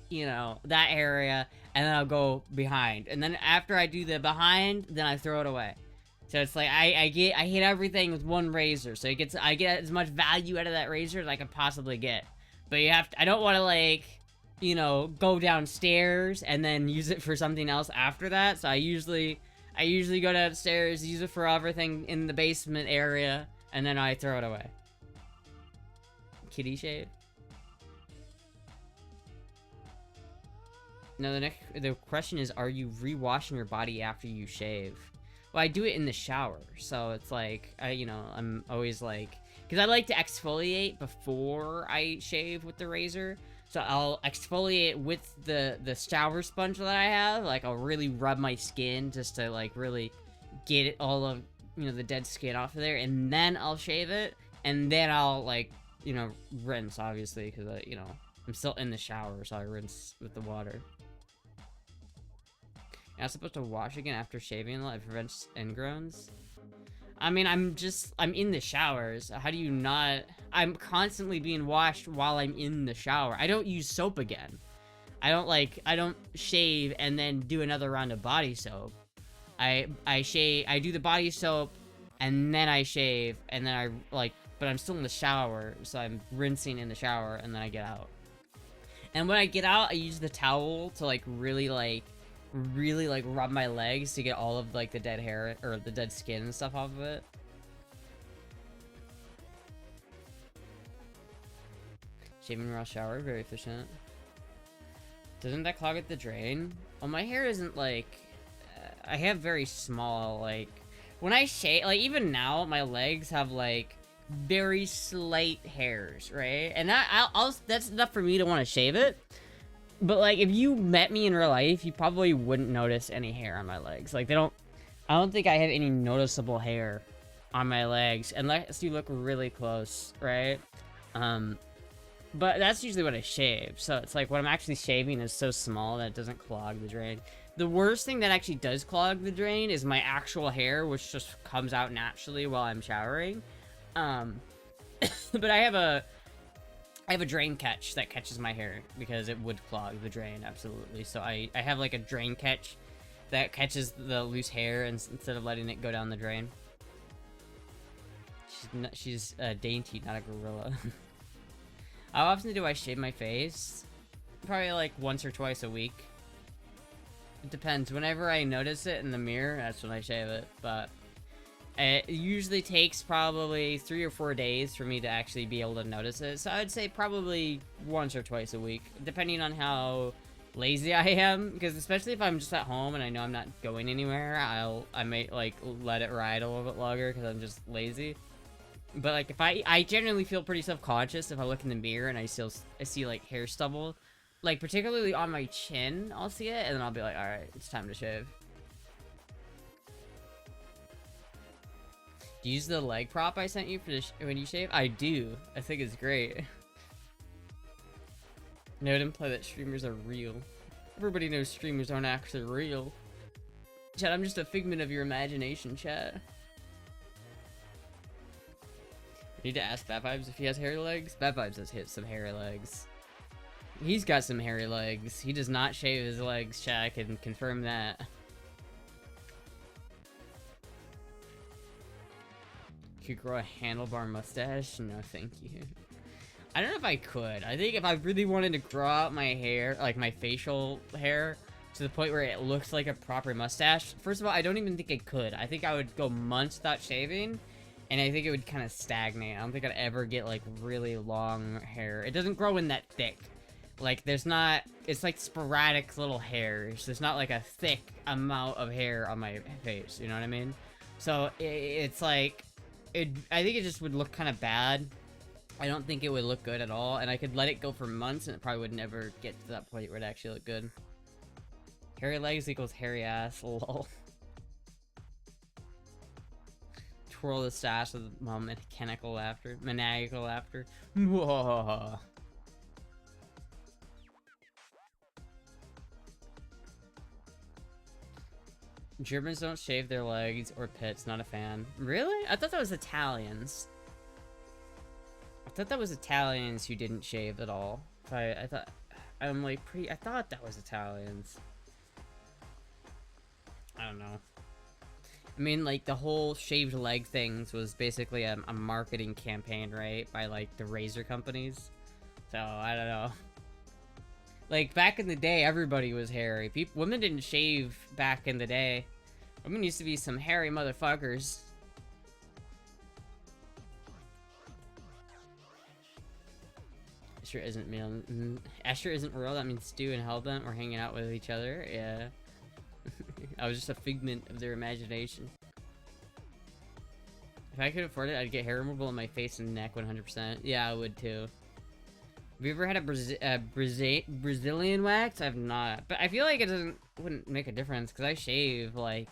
Speaker 1: you know, that area, and then I'll go behind. And then after I do the behind, then I throw it away. So it's like I hit everything with one razor. So I get as much value out of that razor as I could possibly get. But I don't want to like, you know, go downstairs and then use it for something else after that. So I usually go downstairs, use it for everything in the basement area, and then I throw it away. Kitty shave. Now the question is, are you re-washing your body after you shave? Well, I do it in the shower, so it's like, I'm always like, because I like to exfoliate before I shave with the razor. So I'll exfoliate with the shower sponge that I have. Like, I'll really rub my skin just to, like, really get it all of, the dead skin off of there. And then I'll shave it. And then I'll, like, rinse, obviously, because, I'm still in the shower, so I rinse with the water. You're not supposed to wash again after shaving a lot. It prevents ingrowns. I mean, I'm in the showers. How do you not? I'm constantly being washed while I'm in the shower. I don't use soap again. I don't shave and then do another round of body soap. I do the body soap and then I shave and then but I'm still in the shower, so I'm rinsing in the shower and then I get out. And when I get out, I use the towel to really rub my legs to get all of the dead hair or the dead skin and stuff off of it. Shaving while shower, very efficient. Doesn't that clog at the drain? Well, my hair isn't I have very small, when I shave, even now my legs have very slight hairs, right? And that's enough for me to want to shave it. But, if you met me in real life, you probably wouldn't notice any hair on my legs. I don't think I have any noticeable hair on my legs, unless you look really close, right? But that's usually what I shave. So it's what I'm actually shaving is so small that it doesn't clog the drain. The worst thing that actually does clog the drain is my actual hair, which just comes out naturally while I'm showering. But I have a drain catch that catches my hair because it would clog the drain, absolutely. So I have a drain catch that catches the loose hair instead of letting it go down the drain. She's dainty, not a gorilla. How often do I shave my face? Probably once or twice a week. It depends. Whenever I notice it in the mirror, that's when I shave it. But it usually takes probably 3 or 4 days for me to actually be able to notice it. So I would say probably once or twice a week, depending on how lazy I am. Because especially if I'm just at home and I know I'm not going anywhere, I may let it ride a little bit longer because I'm just lazy. But if I generally feel pretty self-conscious if I look in the mirror and I see hair stubble, particularly on my chin, I'll see it and then I'll be like, all right, it's time to shave. Do you use the leg prop I sent you for when you shave? I do. I think it's great. No, it implies that streamers are real. Everybody knows streamers aren't actually real. Chat, I'm just a figment of your imagination, chat. I need to ask Bad Vibes if he has hairy legs. Bad Vibes has hit some hairy legs. He's got some hairy legs. He does not shave his legs, chat. I can confirm that. Could grow a handlebar mustache? No, thank you. I don't know if I could. I think if I really wanted to grow out my hair, my facial hair, to the point where it looks like a proper mustache, first of all, I don't even think I could. I think I would go months without shaving, and I think it would kind of stagnate. I don't think I'd ever get, really long hair. It doesn't grow in that thick. There's not... It's, sporadic little hairs. There's not, a thick amount of hair on my face. You know what I mean? So, it's, I think it just would look kind of bad. I don't think it would look good at all. And I could let it go for months, and it probably would never get to that point where it actually looked good. Hairy legs equals hairy ass. Lol. Twirl the stash with mechanical laughter. Maniacal laughter. Whoa. Germans don't shave their legs or pits. Not a fan. Really? I thought that was Italians. I thought that was Italians who didn't shave at all. I thought... I thought that was Italians. I don't know. I mean, the whole shaved leg things was basically a marketing campaign, right? By, the razor companies. So, I don't know. Back in the day, everybody was hairy. Women didn't shave back in the day. Women used to be some hairy motherfuckers. Astra isn't real. Astra isn't real. That means Stu and Hellbent were hanging out with each other. Yeah. I was just a figment of their imagination. If I could afford it, I'd get hair removal on my face and neck 100%. Yeah, I would too. Have you ever had a Brazilian wax? I've not. But I feel like it wouldn't make a difference because I shave, like...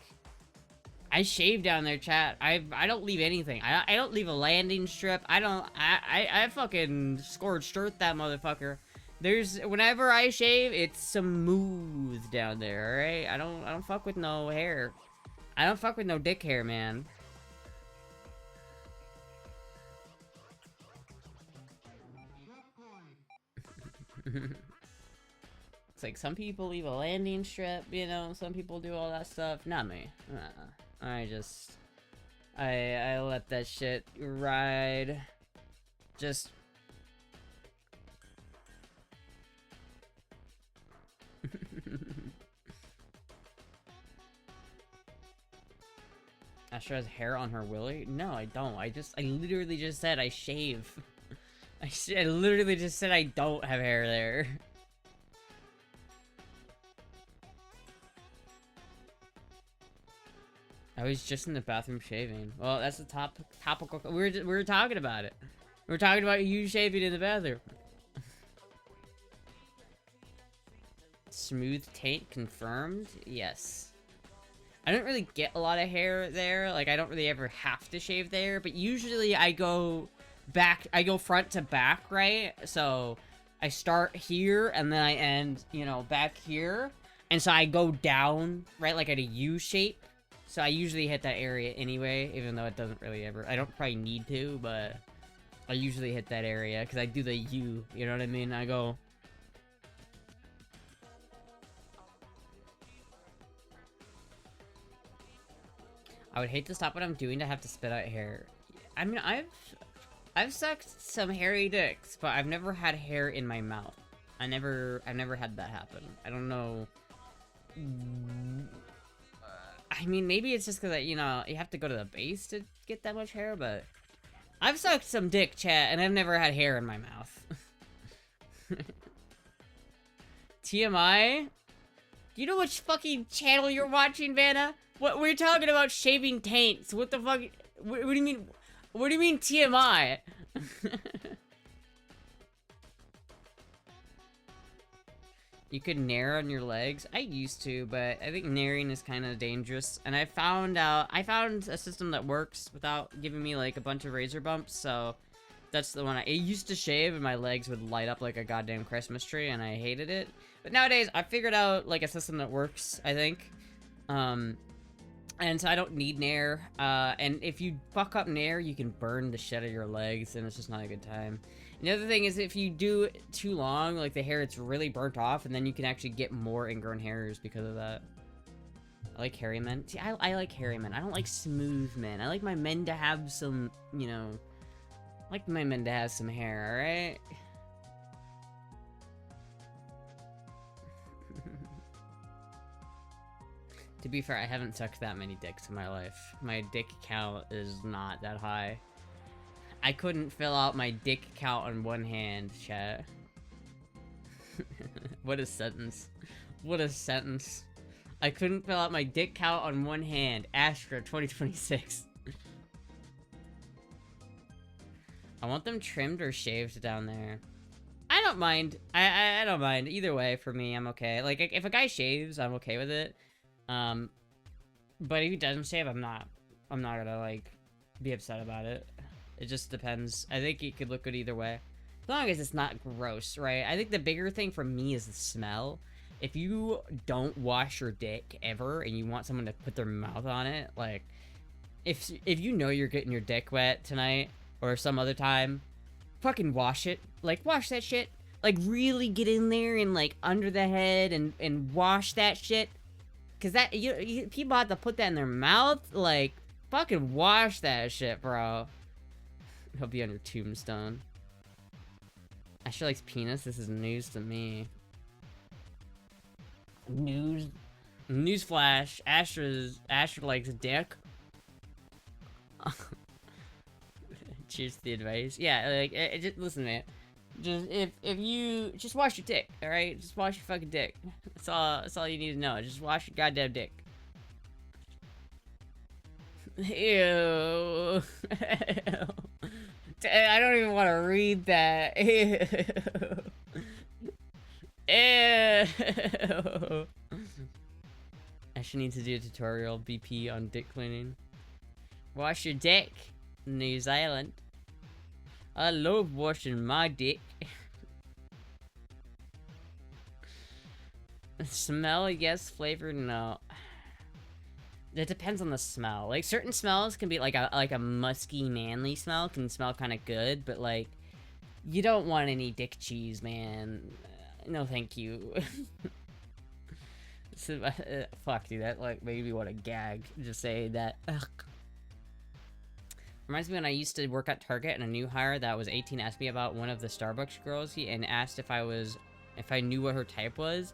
Speaker 1: I shave down there, chat. I don't leave anything. I don't leave a landing strip. I fucking scorched earth that motherfucker. Whenever I shave, it's smooth down there, alright? I don't fuck with no hair. I don't fuck with no dick hair, man. It's like some people leave a landing strip, you know, some people do all that stuff. Not me. I let that shit ride. Just... Astra has hair on her willy? No, I don't. I literally just said I shave. I literally just said I don't have hair there. I was just in the bathroom shaving. Well, that's the topical. We were talking about it. We were talking about you shaving in the bathroom. Smooth taint confirmed? Yes. I don't really get a lot of hair there. Like, I don't really ever have to shave there. But usually I go front to back, right? So I start here and then I end, you know, back here. And so I go down, right, like at a U shape. So I usually hit that area anyway, even though it doesn't really ever... I don't probably need to, but I usually hit that area because I do the U, you know what I mean? I go... I would hate to stop what I'm doing to have to spit out hair. I mean, I've sucked some hairy dicks, but I've never had hair in my mouth. I've never had that happen. I don't know... I mean, maybe it's just because, you know, you have to go to the base to get that much hair, but... I've sucked some dick, chat, and I've never had hair in my mouth. TMI? Do you know which fucking channel you're watching, Vanna? What, we're talking about shaving taints. What the fuck? What do you mean? What do you mean TMI? You could nair on your legs. I used to, but I think nairing is kind of dangerous. And I found a system that works without giving me like a bunch of razor bumps. So that's the one I used to shave, and my legs would light up like a goddamn Christmas tree, and I hated it. But nowadays, I figured out like a system that works, I think. And so I don't need nair. And if you fuck up nair, you can burn the shit out of your legs, and it's just not a good time. And the other thing is, if you do it too long, like the hair, it's really burnt off, and then you can actually get more ingrown hairs because of that. I like hairy men. See, I like hairy men. I don't like smooth men. I like my men to have some, you know... I like my men to have some hair, alright? To be fair, I haven't sucked that many dicks in my life. My dick count is not that high. I couldn't fill out my dick count on one hand, chat. What a sentence. What a sentence. I couldn't fill out my dick count on one hand. Astra 2026. I want them trimmed or shaved down there. I don't mind. I don't mind. Either way, for me, I'm okay. Like, if a guy shaves, I'm okay with it. But if he doesn't shave, I'm not gonna, like, be upset about it. It just depends. I think it could look good either way. As long as it's not gross, right? I think the bigger thing for me is the smell. If you don't wash your dick ever and you want someone to put their mouth on it, like, if you know you're getting your dick wet tonight or some other time, fucking wash it. Like, wash that shit. Like, really get in there and, like, under the head and wash that shit. Because that, people have to put that in their mouth. Like, fucking wash that shit, bro. He'll be on your tombstone. Astra likes penis. This is news to me. Newsflash. Astra likes dick. Cheers to the advice. Yeah, like, just listen, man. Just if you just wash your dick, all right? Just wash your fucking dick. That's all you need to know. Just wash your goddamn dick. Ew. I don't even want to read that. Ew. Ew. I should need to do a tutorial BP on dick cleaning. Wash your dick, New Zealand. I love washing my dick. Smell, yes. Flavor, no. It depends on the smell. Like, certain smells can be like a musky, manly smell. Can smell kind of good, but like, you don't want any dick cheese, man. No, thank you. So, fuck, dude. That like made me want to gag. Just say that. Ugh. Reminds me when I used to work at Target and a new hire that was 18 asked me about one of the Starbucks girls and asked if I knew what her type was.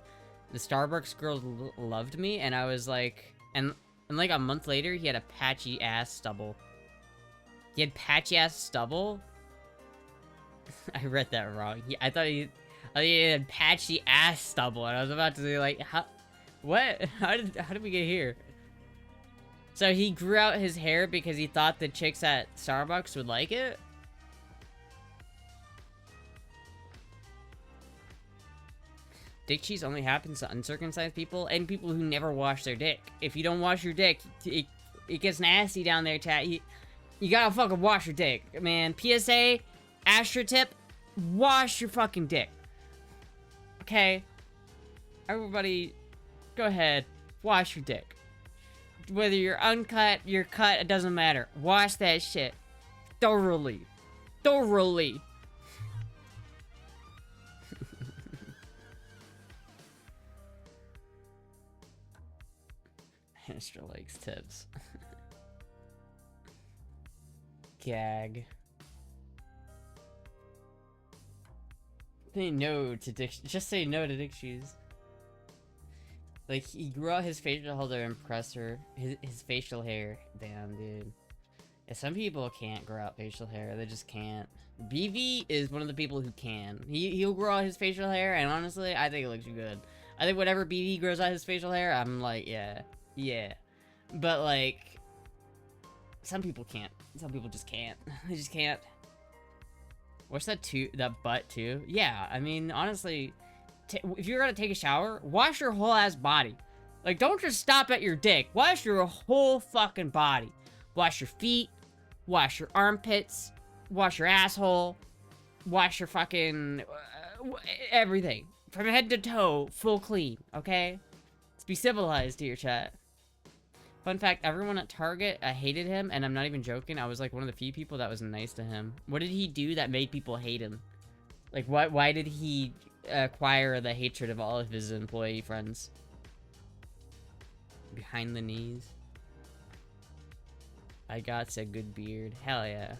Speaker 1: The Starbucks girls loved me, and I was like, and like a month later, he had a patchy ass stubble. He had patchy ass stubble? I read that wrong. I thought he had patchy ass stubble, and I was about to say like, how, what? How did we get here? So he grew out his hair because he thought the chicks at Starbucks would like it? Dick cheese only happens to uncircumcised people and people who never wash their dick. If you don't wash your dick, it gets nasty down there, chat. You gotta fucking wash your dick, man. PSA, Astra tip, wash your fucking dick. Okay? Everybody, go ahead, wash your dick. Whether you're uncut, you're cut, it doesn't matter. Wash that shit. Thoroughly. Thoroughly. Astra likes tips. Gag. Say no to dick. Just say no to dick cheese. Like, he grew out his facial hair to impress her. His facial hair. Damn, dude. Yeah, some people can't grow out facial hair. They just can't. BV is one of the people who can. He'll grow out his facial hair, and honestly, I think it looks good. I think whenever BV grows out his facial hair, I'm like, yeah. Yeah. But, like, some people can't. Some people just can't. They just can't. What's that butt, too? Yeah, I mean, honestly, if you're gonna take a shower, wash your whole ass body. Like, don't just stop at your dick. Wash your whole fucking body. Wash your feet. Wash your armpits. Wash your asshole. Wash your fucking... everything. From head to toe, full clean, okay? Let's be civilized here, chat. Fun fact, everyone at Target, I hated him, and I'm not even joking. I was like one of the few people that was nice to him. What did he do that made people hate him? Like, why did he acquire the hatred of all of his employee friends? Behind the knees. I got a good beard. Hell yeah.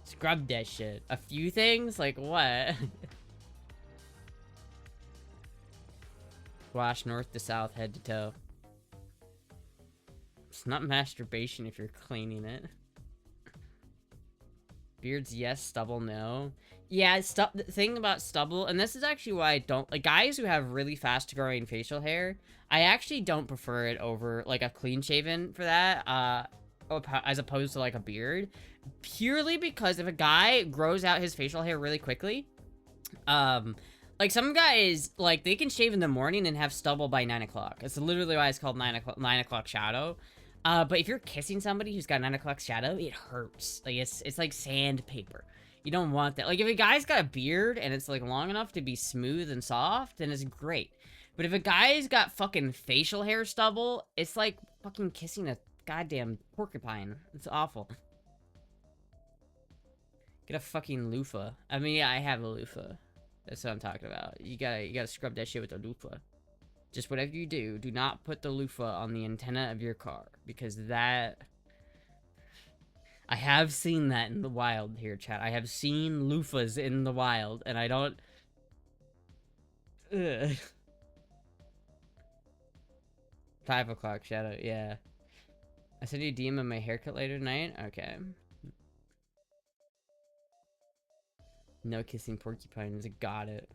Speaker 1: Scrub that shit. A few things? Like what? Wash north to south, head to toe. It's not masturbation if you're cleaning it. Beards, yes. Stubble, no. Yeah, the thing about stubble, and this is actually why I don't... Like, guys who have really fast-growing facial hair, I actually don't prefer it over, like, a clean-shaven for that, as opposed to, like, a beard. Purely because if a guy grows out his facial hair really quickly, like, some guys, like, they can shave in the morning and have stubble by 9 o'clock. It's literally why it's called 9 o'clock shadow. But if you're kissing somebody who's got 9 o'clock shadow, it hurts. Like, it's like sandpaper. You don't want that. Like, if a guy's got a beard and it's, like, long enough to be smooth and soft, then it's great. But if a guy's got fucking facial hair stubble, it's like fucking kissing a goddamn porcupine. It's awful. Get a fucking loofah. I mean, yeah, I have a loofah. That's what I'm talking about. You gotta scrub that shit with a loofah. Just whatever you do, do not put the loofah on the antenna of your car. Because that... I have seen that in the wild here, chat. I have seen loofahs in the wild, and I don't... Ugh. 5 o'clock shadow, yeah. I sent you a DM of my haircut later tonight? Okay. No kissing porcupines. Got it.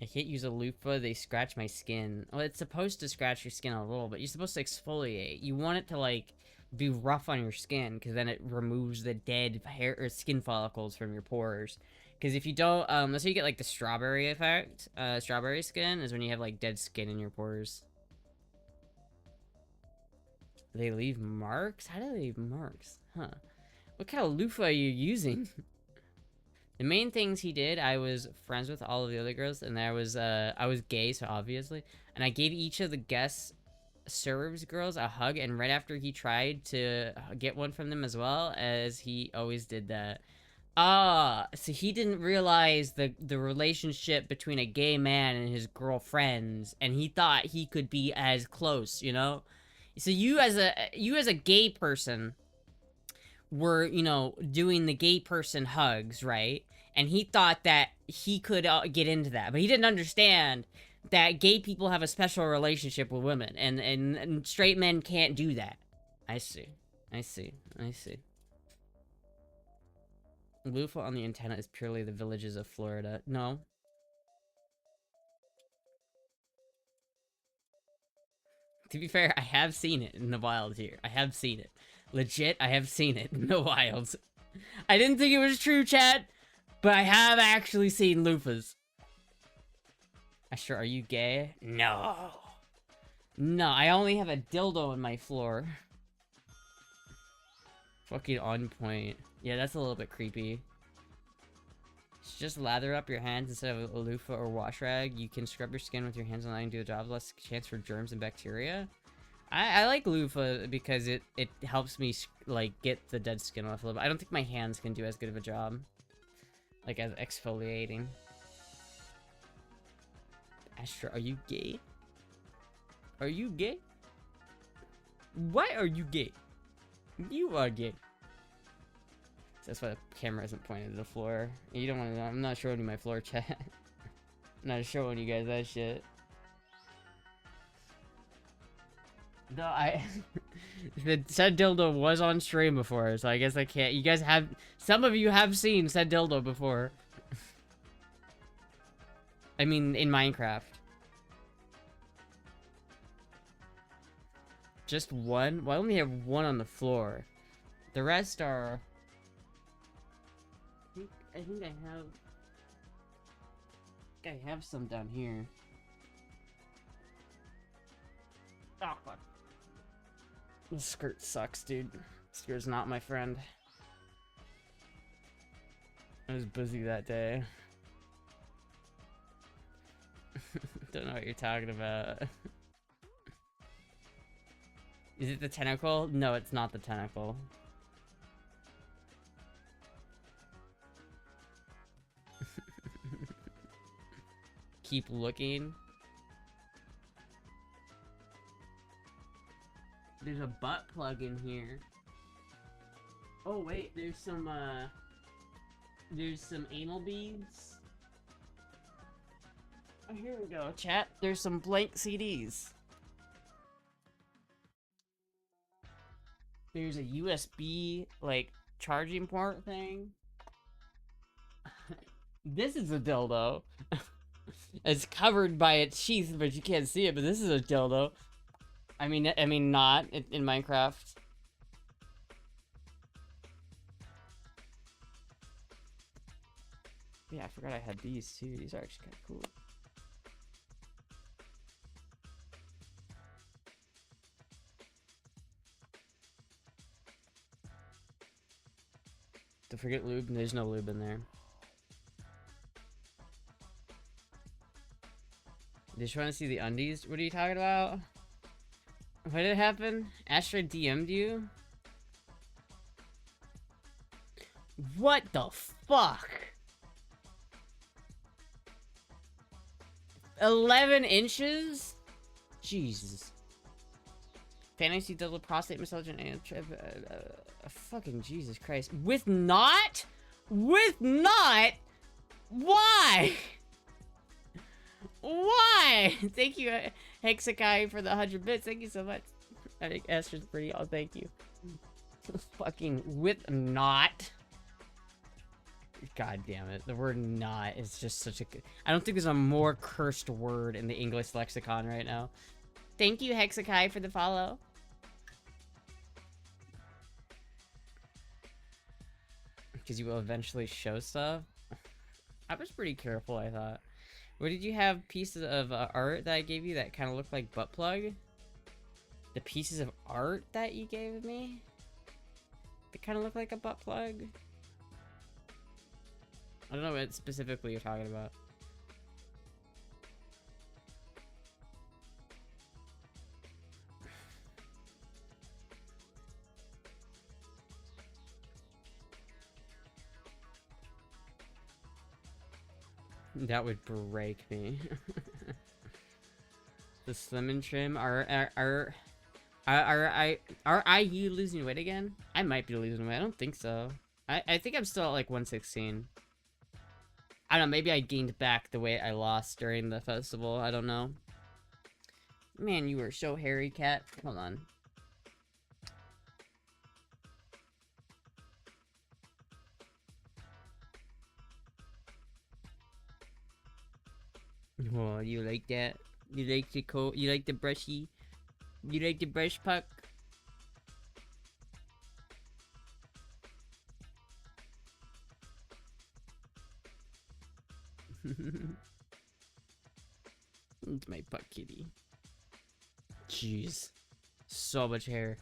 Speaker 1: I can't use a loofah. They scratch my skin. Well, it's supposed to scratch your skin a little, but you're supposed to exfoliate. You want it to, like, be rough on your skin, because then it removes the dead hair or skin follicles from your pores. Because if you don't, that's how you get, like, the strawberry effect. Strawberry skin is when you have, like, dead skin in your pores. They leave marks? How do they leave marks? Huh. What kind of loofah are you using? The main things he did, I was friends with all of the other girls, and I was gay, so obviously. And I gave each of the guest serves girls a hug, and right after he tried to get one from them as well, as he always did that. So he didn't realize the relationship between a gay man and his girlfriends, and he thought he could be as close, you know? So you as a gay person were, you know, doing the gay person hugs, right? And he thought that he could get into that, but he didn't understand that gay people have a special relationship with women, and straight men can't do that. I see. Loofah on the antenna is purely the villages of Florida. No. To be fair, I have seen it in the wild here. I have seen it. Legit, I have seen it in the wilds. I didn't think it was true, chat, but I have actually seen loofahs. Astra, are you gay? No. No, I only have a dildo in my floor. Fucking on point. Yeah, that's a little bit creepy. Just lather up your hands instead of a loofah or wash rag. You can scrub your skin with your hands and letting do the job. Less chance for germs and bacteria. I like loofah because it helps me, like, get the dead skin off a little bit. I don't think my hands can do as good of a job, like, as exfoliating. Astra, are you gay? Are you gay? Why are you gay? You are gay. That's why the camera isn't pointed to the floor. You don't want to know. I'm not showing you my floor, chat. I'm not showing you guys that shit. No, the said dildo was on stream before, so I guess I can't. You guys have, some of you have seen said dildo before. I mean, in Minecraft. Just one? Well, I only have one on the floor. The rest are... I think I have some down here. Oh, fuck. This skirt sucks, dude. This skirt's not my friend. I was busy that day. Don't know what you're talking about. Is it the tentacle? No, it's not the tentacle. Keep looking. There's a butt plug in here. Oh wait, there's some anal beads. Oh, here we go, chat. There's some blank CDs. There's a USB, like, charging port thing. This is a dildo. It's covered by its sheath, but you can't see it, but this is a dildo. I mean not in Minecraft. Yeah, I forgot I had these too. These are actually kind of cool. Don't forget lube. There's no lube in there. Just want to see the undies? What are you talking about? What did happen? Astra DM'd you? What the fuck? 11 inches? Jesus. Fantasy double prostate massage and fucking Jesus Christ. With not? With not? Why? Why? Thank you, Hexakai, for the 100 bits. Thank you so much. I think Astra's pretty. Oh, thank you. Fucking with not. God damn it. The word not is just such a... I don't think there's a more cursed word in the English lexicon right now. Thank you, Hexakai, for the follow. Because you will eventually show stuff. I was pretty careful, I thought. What did you have pieces of art that I gave you that kind of looked like butt plug? The pieces of art that you gave me? They kind of look like a butt plug. I don't know what specifically you're talking about. That would break me. The slim and trim are you losing weight again? I might be losing weight. I don't think so. I think I'm still at like 116. I don't know, maybe I gained back the weight I lost during the festival. I don't know. Man, you were so hairy, cat. Hold on. Oh, you like that? You like the coat? You like the brushy? You like the brush puck? It's my puck kitty. Jeez. So much hair.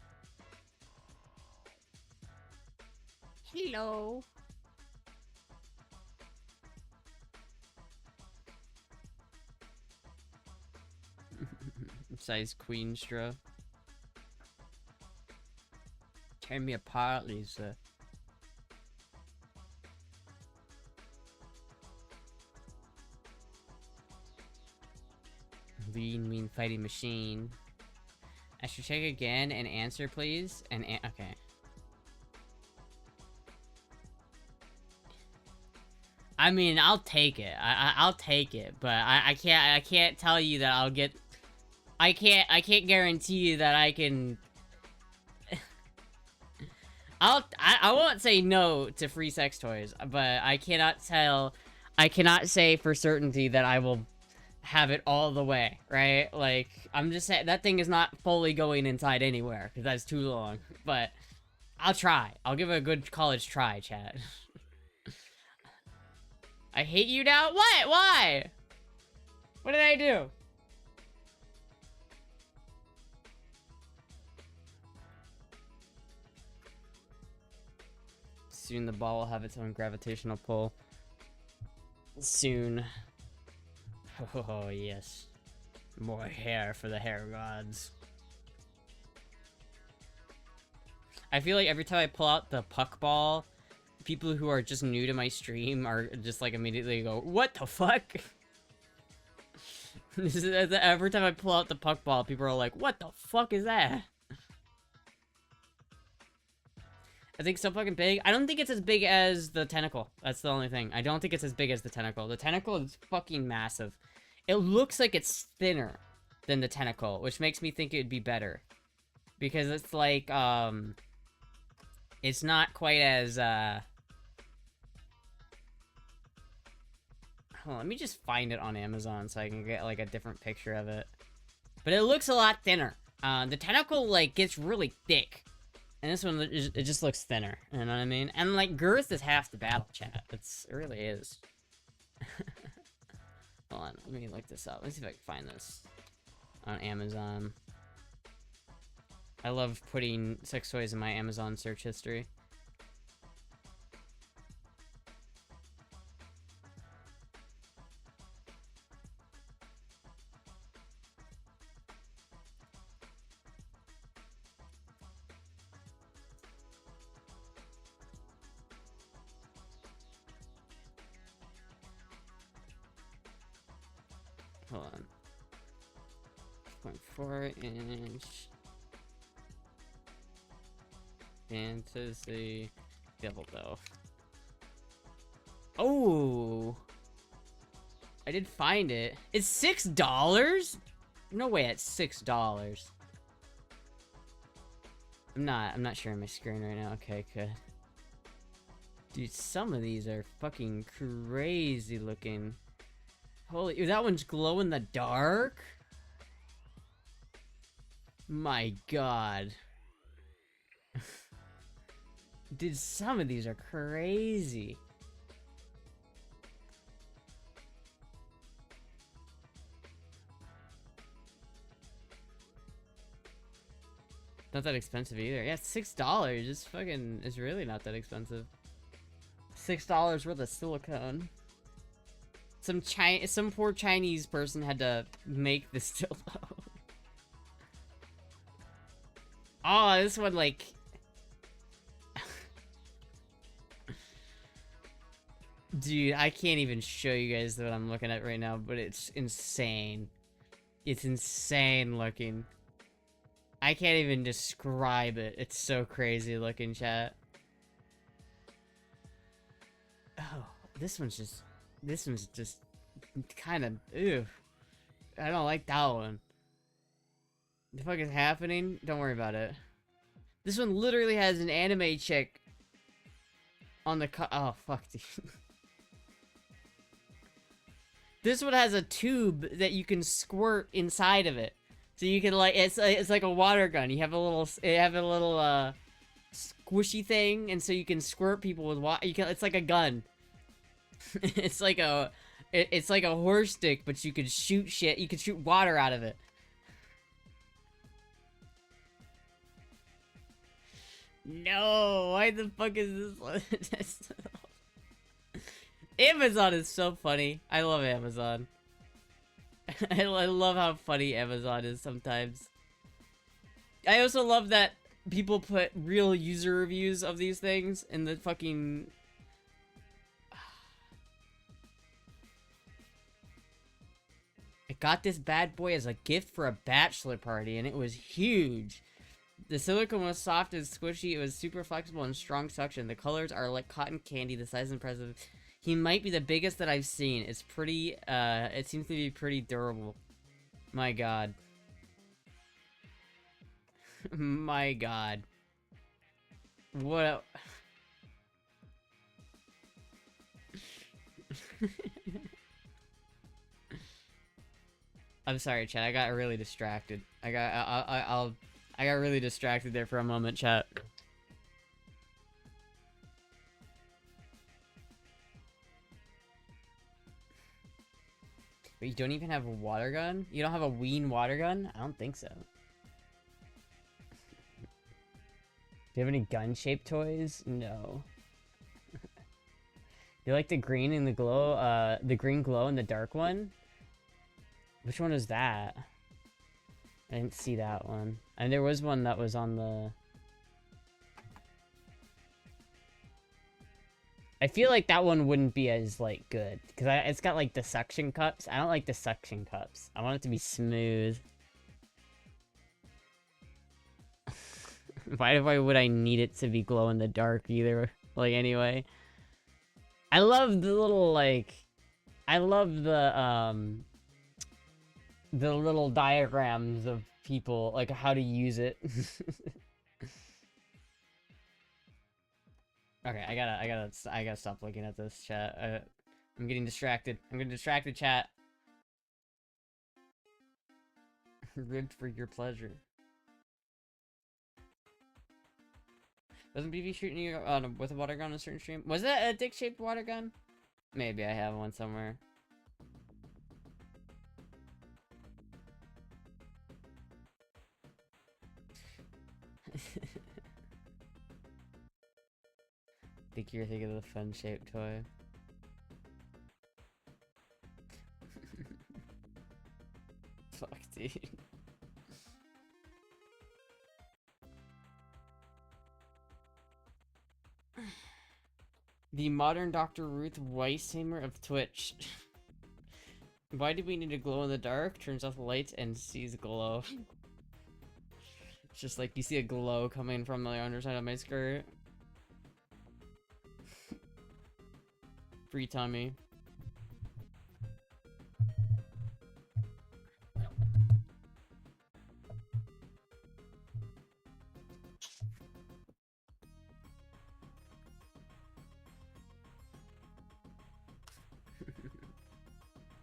Speaker 1: Hello. Size Queenstra. Tear me apart, Lisa. Lean, mean fighting machine. I should check again and answer, please. And okay. I mean, I'll take it. I'll take it, but I can't tell you that I'll get. I can't guarantee you that I can. I won't say no to free sex toys, but I cannot say for certainty that I will have it all the way, right? Like, I'm just saying that thing is not fully going inside anywhere because that's too long, but I'll try. I'll give it a good college try, chat. I hate you now? What? Why? What did I do? Soon the ball will have its own gravitational pull. Soon. Oh, yes. More hair for the hair gods. I feel like every time I pull out the puck ball, people who are just new to my stream are just like immediately go, what the fuck? Every time I pull out the puck ball, people are like, what the fuck is that? I think it's so fucking big. I don't think it's as big as the tentacle. That's the only thing. I don't think it's as big as the tentacle. The tentacle is fucking massive. It looks like it's thinner than the tentacle, which makes me think it would be better. Because it's like, it's not quite as, hold on, let me just find it on Amazon so I can get, like, a different picture of it. But it looks a lot thinner. The tentacle, like, gets really thick. And this one, it just looks thinner, you know what I mean? And, like, girth is half the battle, chat. It really is. Hold on, let me look this up. Let's see if I can find this on Amazon. I love putting sex toys in my Amazon search history. Hold on. 0.4-inch fantasy dildo. Oh, I did find it. It's $6? No way, it's $6. I'm not sharing my screen right now. Okay, good. Dude, some of these are fucking crazy looking. Holy, that one's glow in the dark? My god. Dude, some of these are crazy. Not that expensive either. Yeah, it's $6. It's fucking, it's really not that expensive. $6 worth of silicone. Some poor Chinese person had to make this dildo. Oh, this one, like... Dude, I can't even show you guys what I'm looking at right now, but it's insane. It's insane looking. I can't even describe it. It's so crazy looking, chat. Oh, this one's just kind of, ew. I don't like that one. The fuck is happening? Don't worry about it. This one literally has an anime chick on the oh, fuck, dude. This one has a tube that you can squirt inside of it. So you can, like, it's like a water gun. You have a little squishy thing, and so you can squirt people with water. It's like a gun. It's like a horse stick, but you can shoot shit. You can shoot water out of it. No, why the fuck is this? Amazon is so funny. I love Amazon. I love how funny Amazon is sometimes. I also love that people put real user reviews of these things in the fucking... I got this bad boy as a gift for a bachelor party, and it was huge. The silicone was soft and squishy. It was super flexible and strong suction. The colors are like cotton candy. The size is impressive. He might be the biggest that I've seen. It's pretty, it seems to be pretty durable. My god. My god. What a... I'm sorry, chat. I got really distracted. I got really distracted there for a moment, chat. But you don't even have a water gun? You don't have a Ween water gun? I don't think so. Do you have any gun-shaped toys? No. You like the green and the glow, the green glow and the dark one? Which one is that? I didn't see that one. And there was one that was on the... I feel like that one wouldn't be as, like, good. Because it's got, like, the suction cups. I don't like the suction cups. I want it to be smooth. Why would I need it to be glow in the dark either? Like, anyway. I love the little, like... I love the little diagrams of people, like, how to use it. Okay, I gotta stop looking at this, chat. I'm getting distracted. I'm getting distracted, chat. Ribbed for your pleasure. Doesn't BB shooting you with a water gun on a certain stream? Was that a dick-shaped water gun? Maybe I have one somewhere. I think you're thinking of the fun-shaped toy. Fuck, dude. The modern Dr. Ruth Weissheimer of Twitch. Why do we need to glow in the dark? Turns off the lights and sees glow. It's just like you see a glow coming from the underside of my skirt. Free tummy.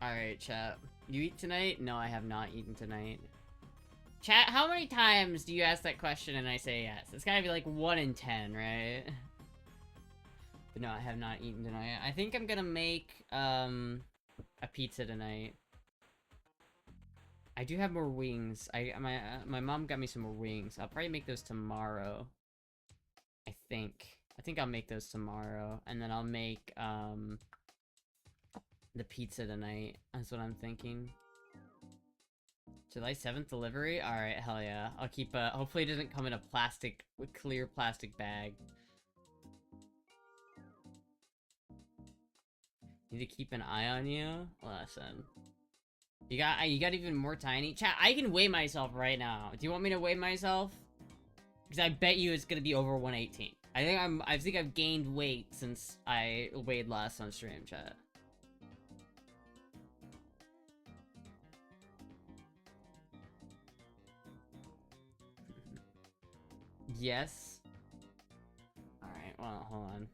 Speaker 1: Alright, chat. You eat tonight? No, I have not eaten tonight. Chat, how many times do you ask that question and I say yes? It's gotta be like 1 in 10, right? But no, I have not eaten tonight. I think I'm gonna make, a pizza tonight. I do have more wings. My mom got me some more wings. I'll probably make those tomorrow. I think I'll make those tomorrow. And then I'll make, the pizza tonight. That's what I'm thinking. July 7th delivery? Alright, hell yeah. I'll keep, hopefully it doesn't come in a clear plastic bag. Need to keep an eye on you? Listen. You got even more tiny? Chat, I can weigh myself right now. Do you want me to weigh myself? Because I bet you it's gonna be over 118. I think I've gained weight since I weighed last on stream, chat. Yes. Alright, well, hold on.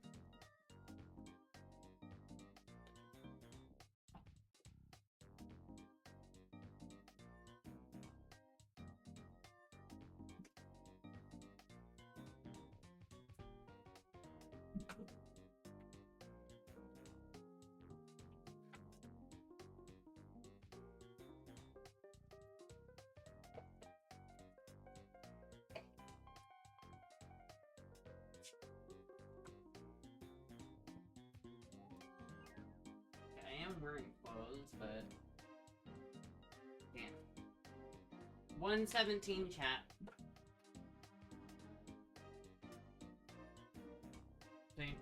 Speaker 1: I am wearing clothes, but... Damn. 117, chat. See?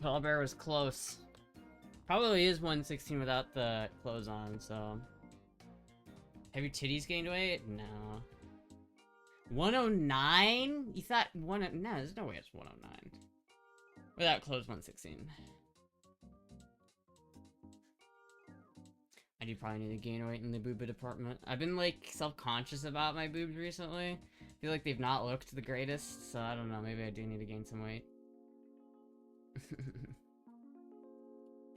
Speaker 1: Paul Bear was close. Probably is 116 without the clothes on, so... Have your titties gained weight? No. 109? You thought no, there's no way it's 109. Without clothes, 116. I do probably need to gain weight in the booba department. I've been, like, self-conscious about my boobs recently. I feel like they've not looked the greatest, so I don't know, maybe I do need to gain some weight.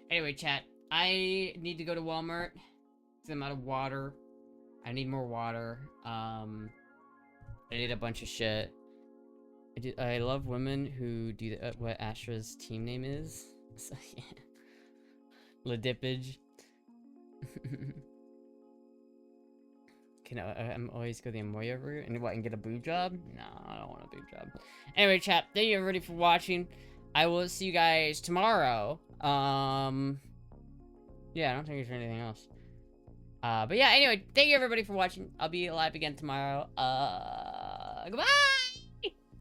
Speaker 1: Anyway, chat, I need to go to Walmart because I'm out of water. I need more water. I need a bunch of shit. I love women who do what Astra's team name is. So, yeah. Ladipage. Can I'm always go the Amoya route and what, and get a boob job? No, I don't want a boob job. Anyway, chat, thank you everybody for watching. I will see you guys tomorrow. Yeah, I don't think there's anything else. But yeah, anyway, thank you everybody for watching. I'll be live again tomorrow. Goodbye!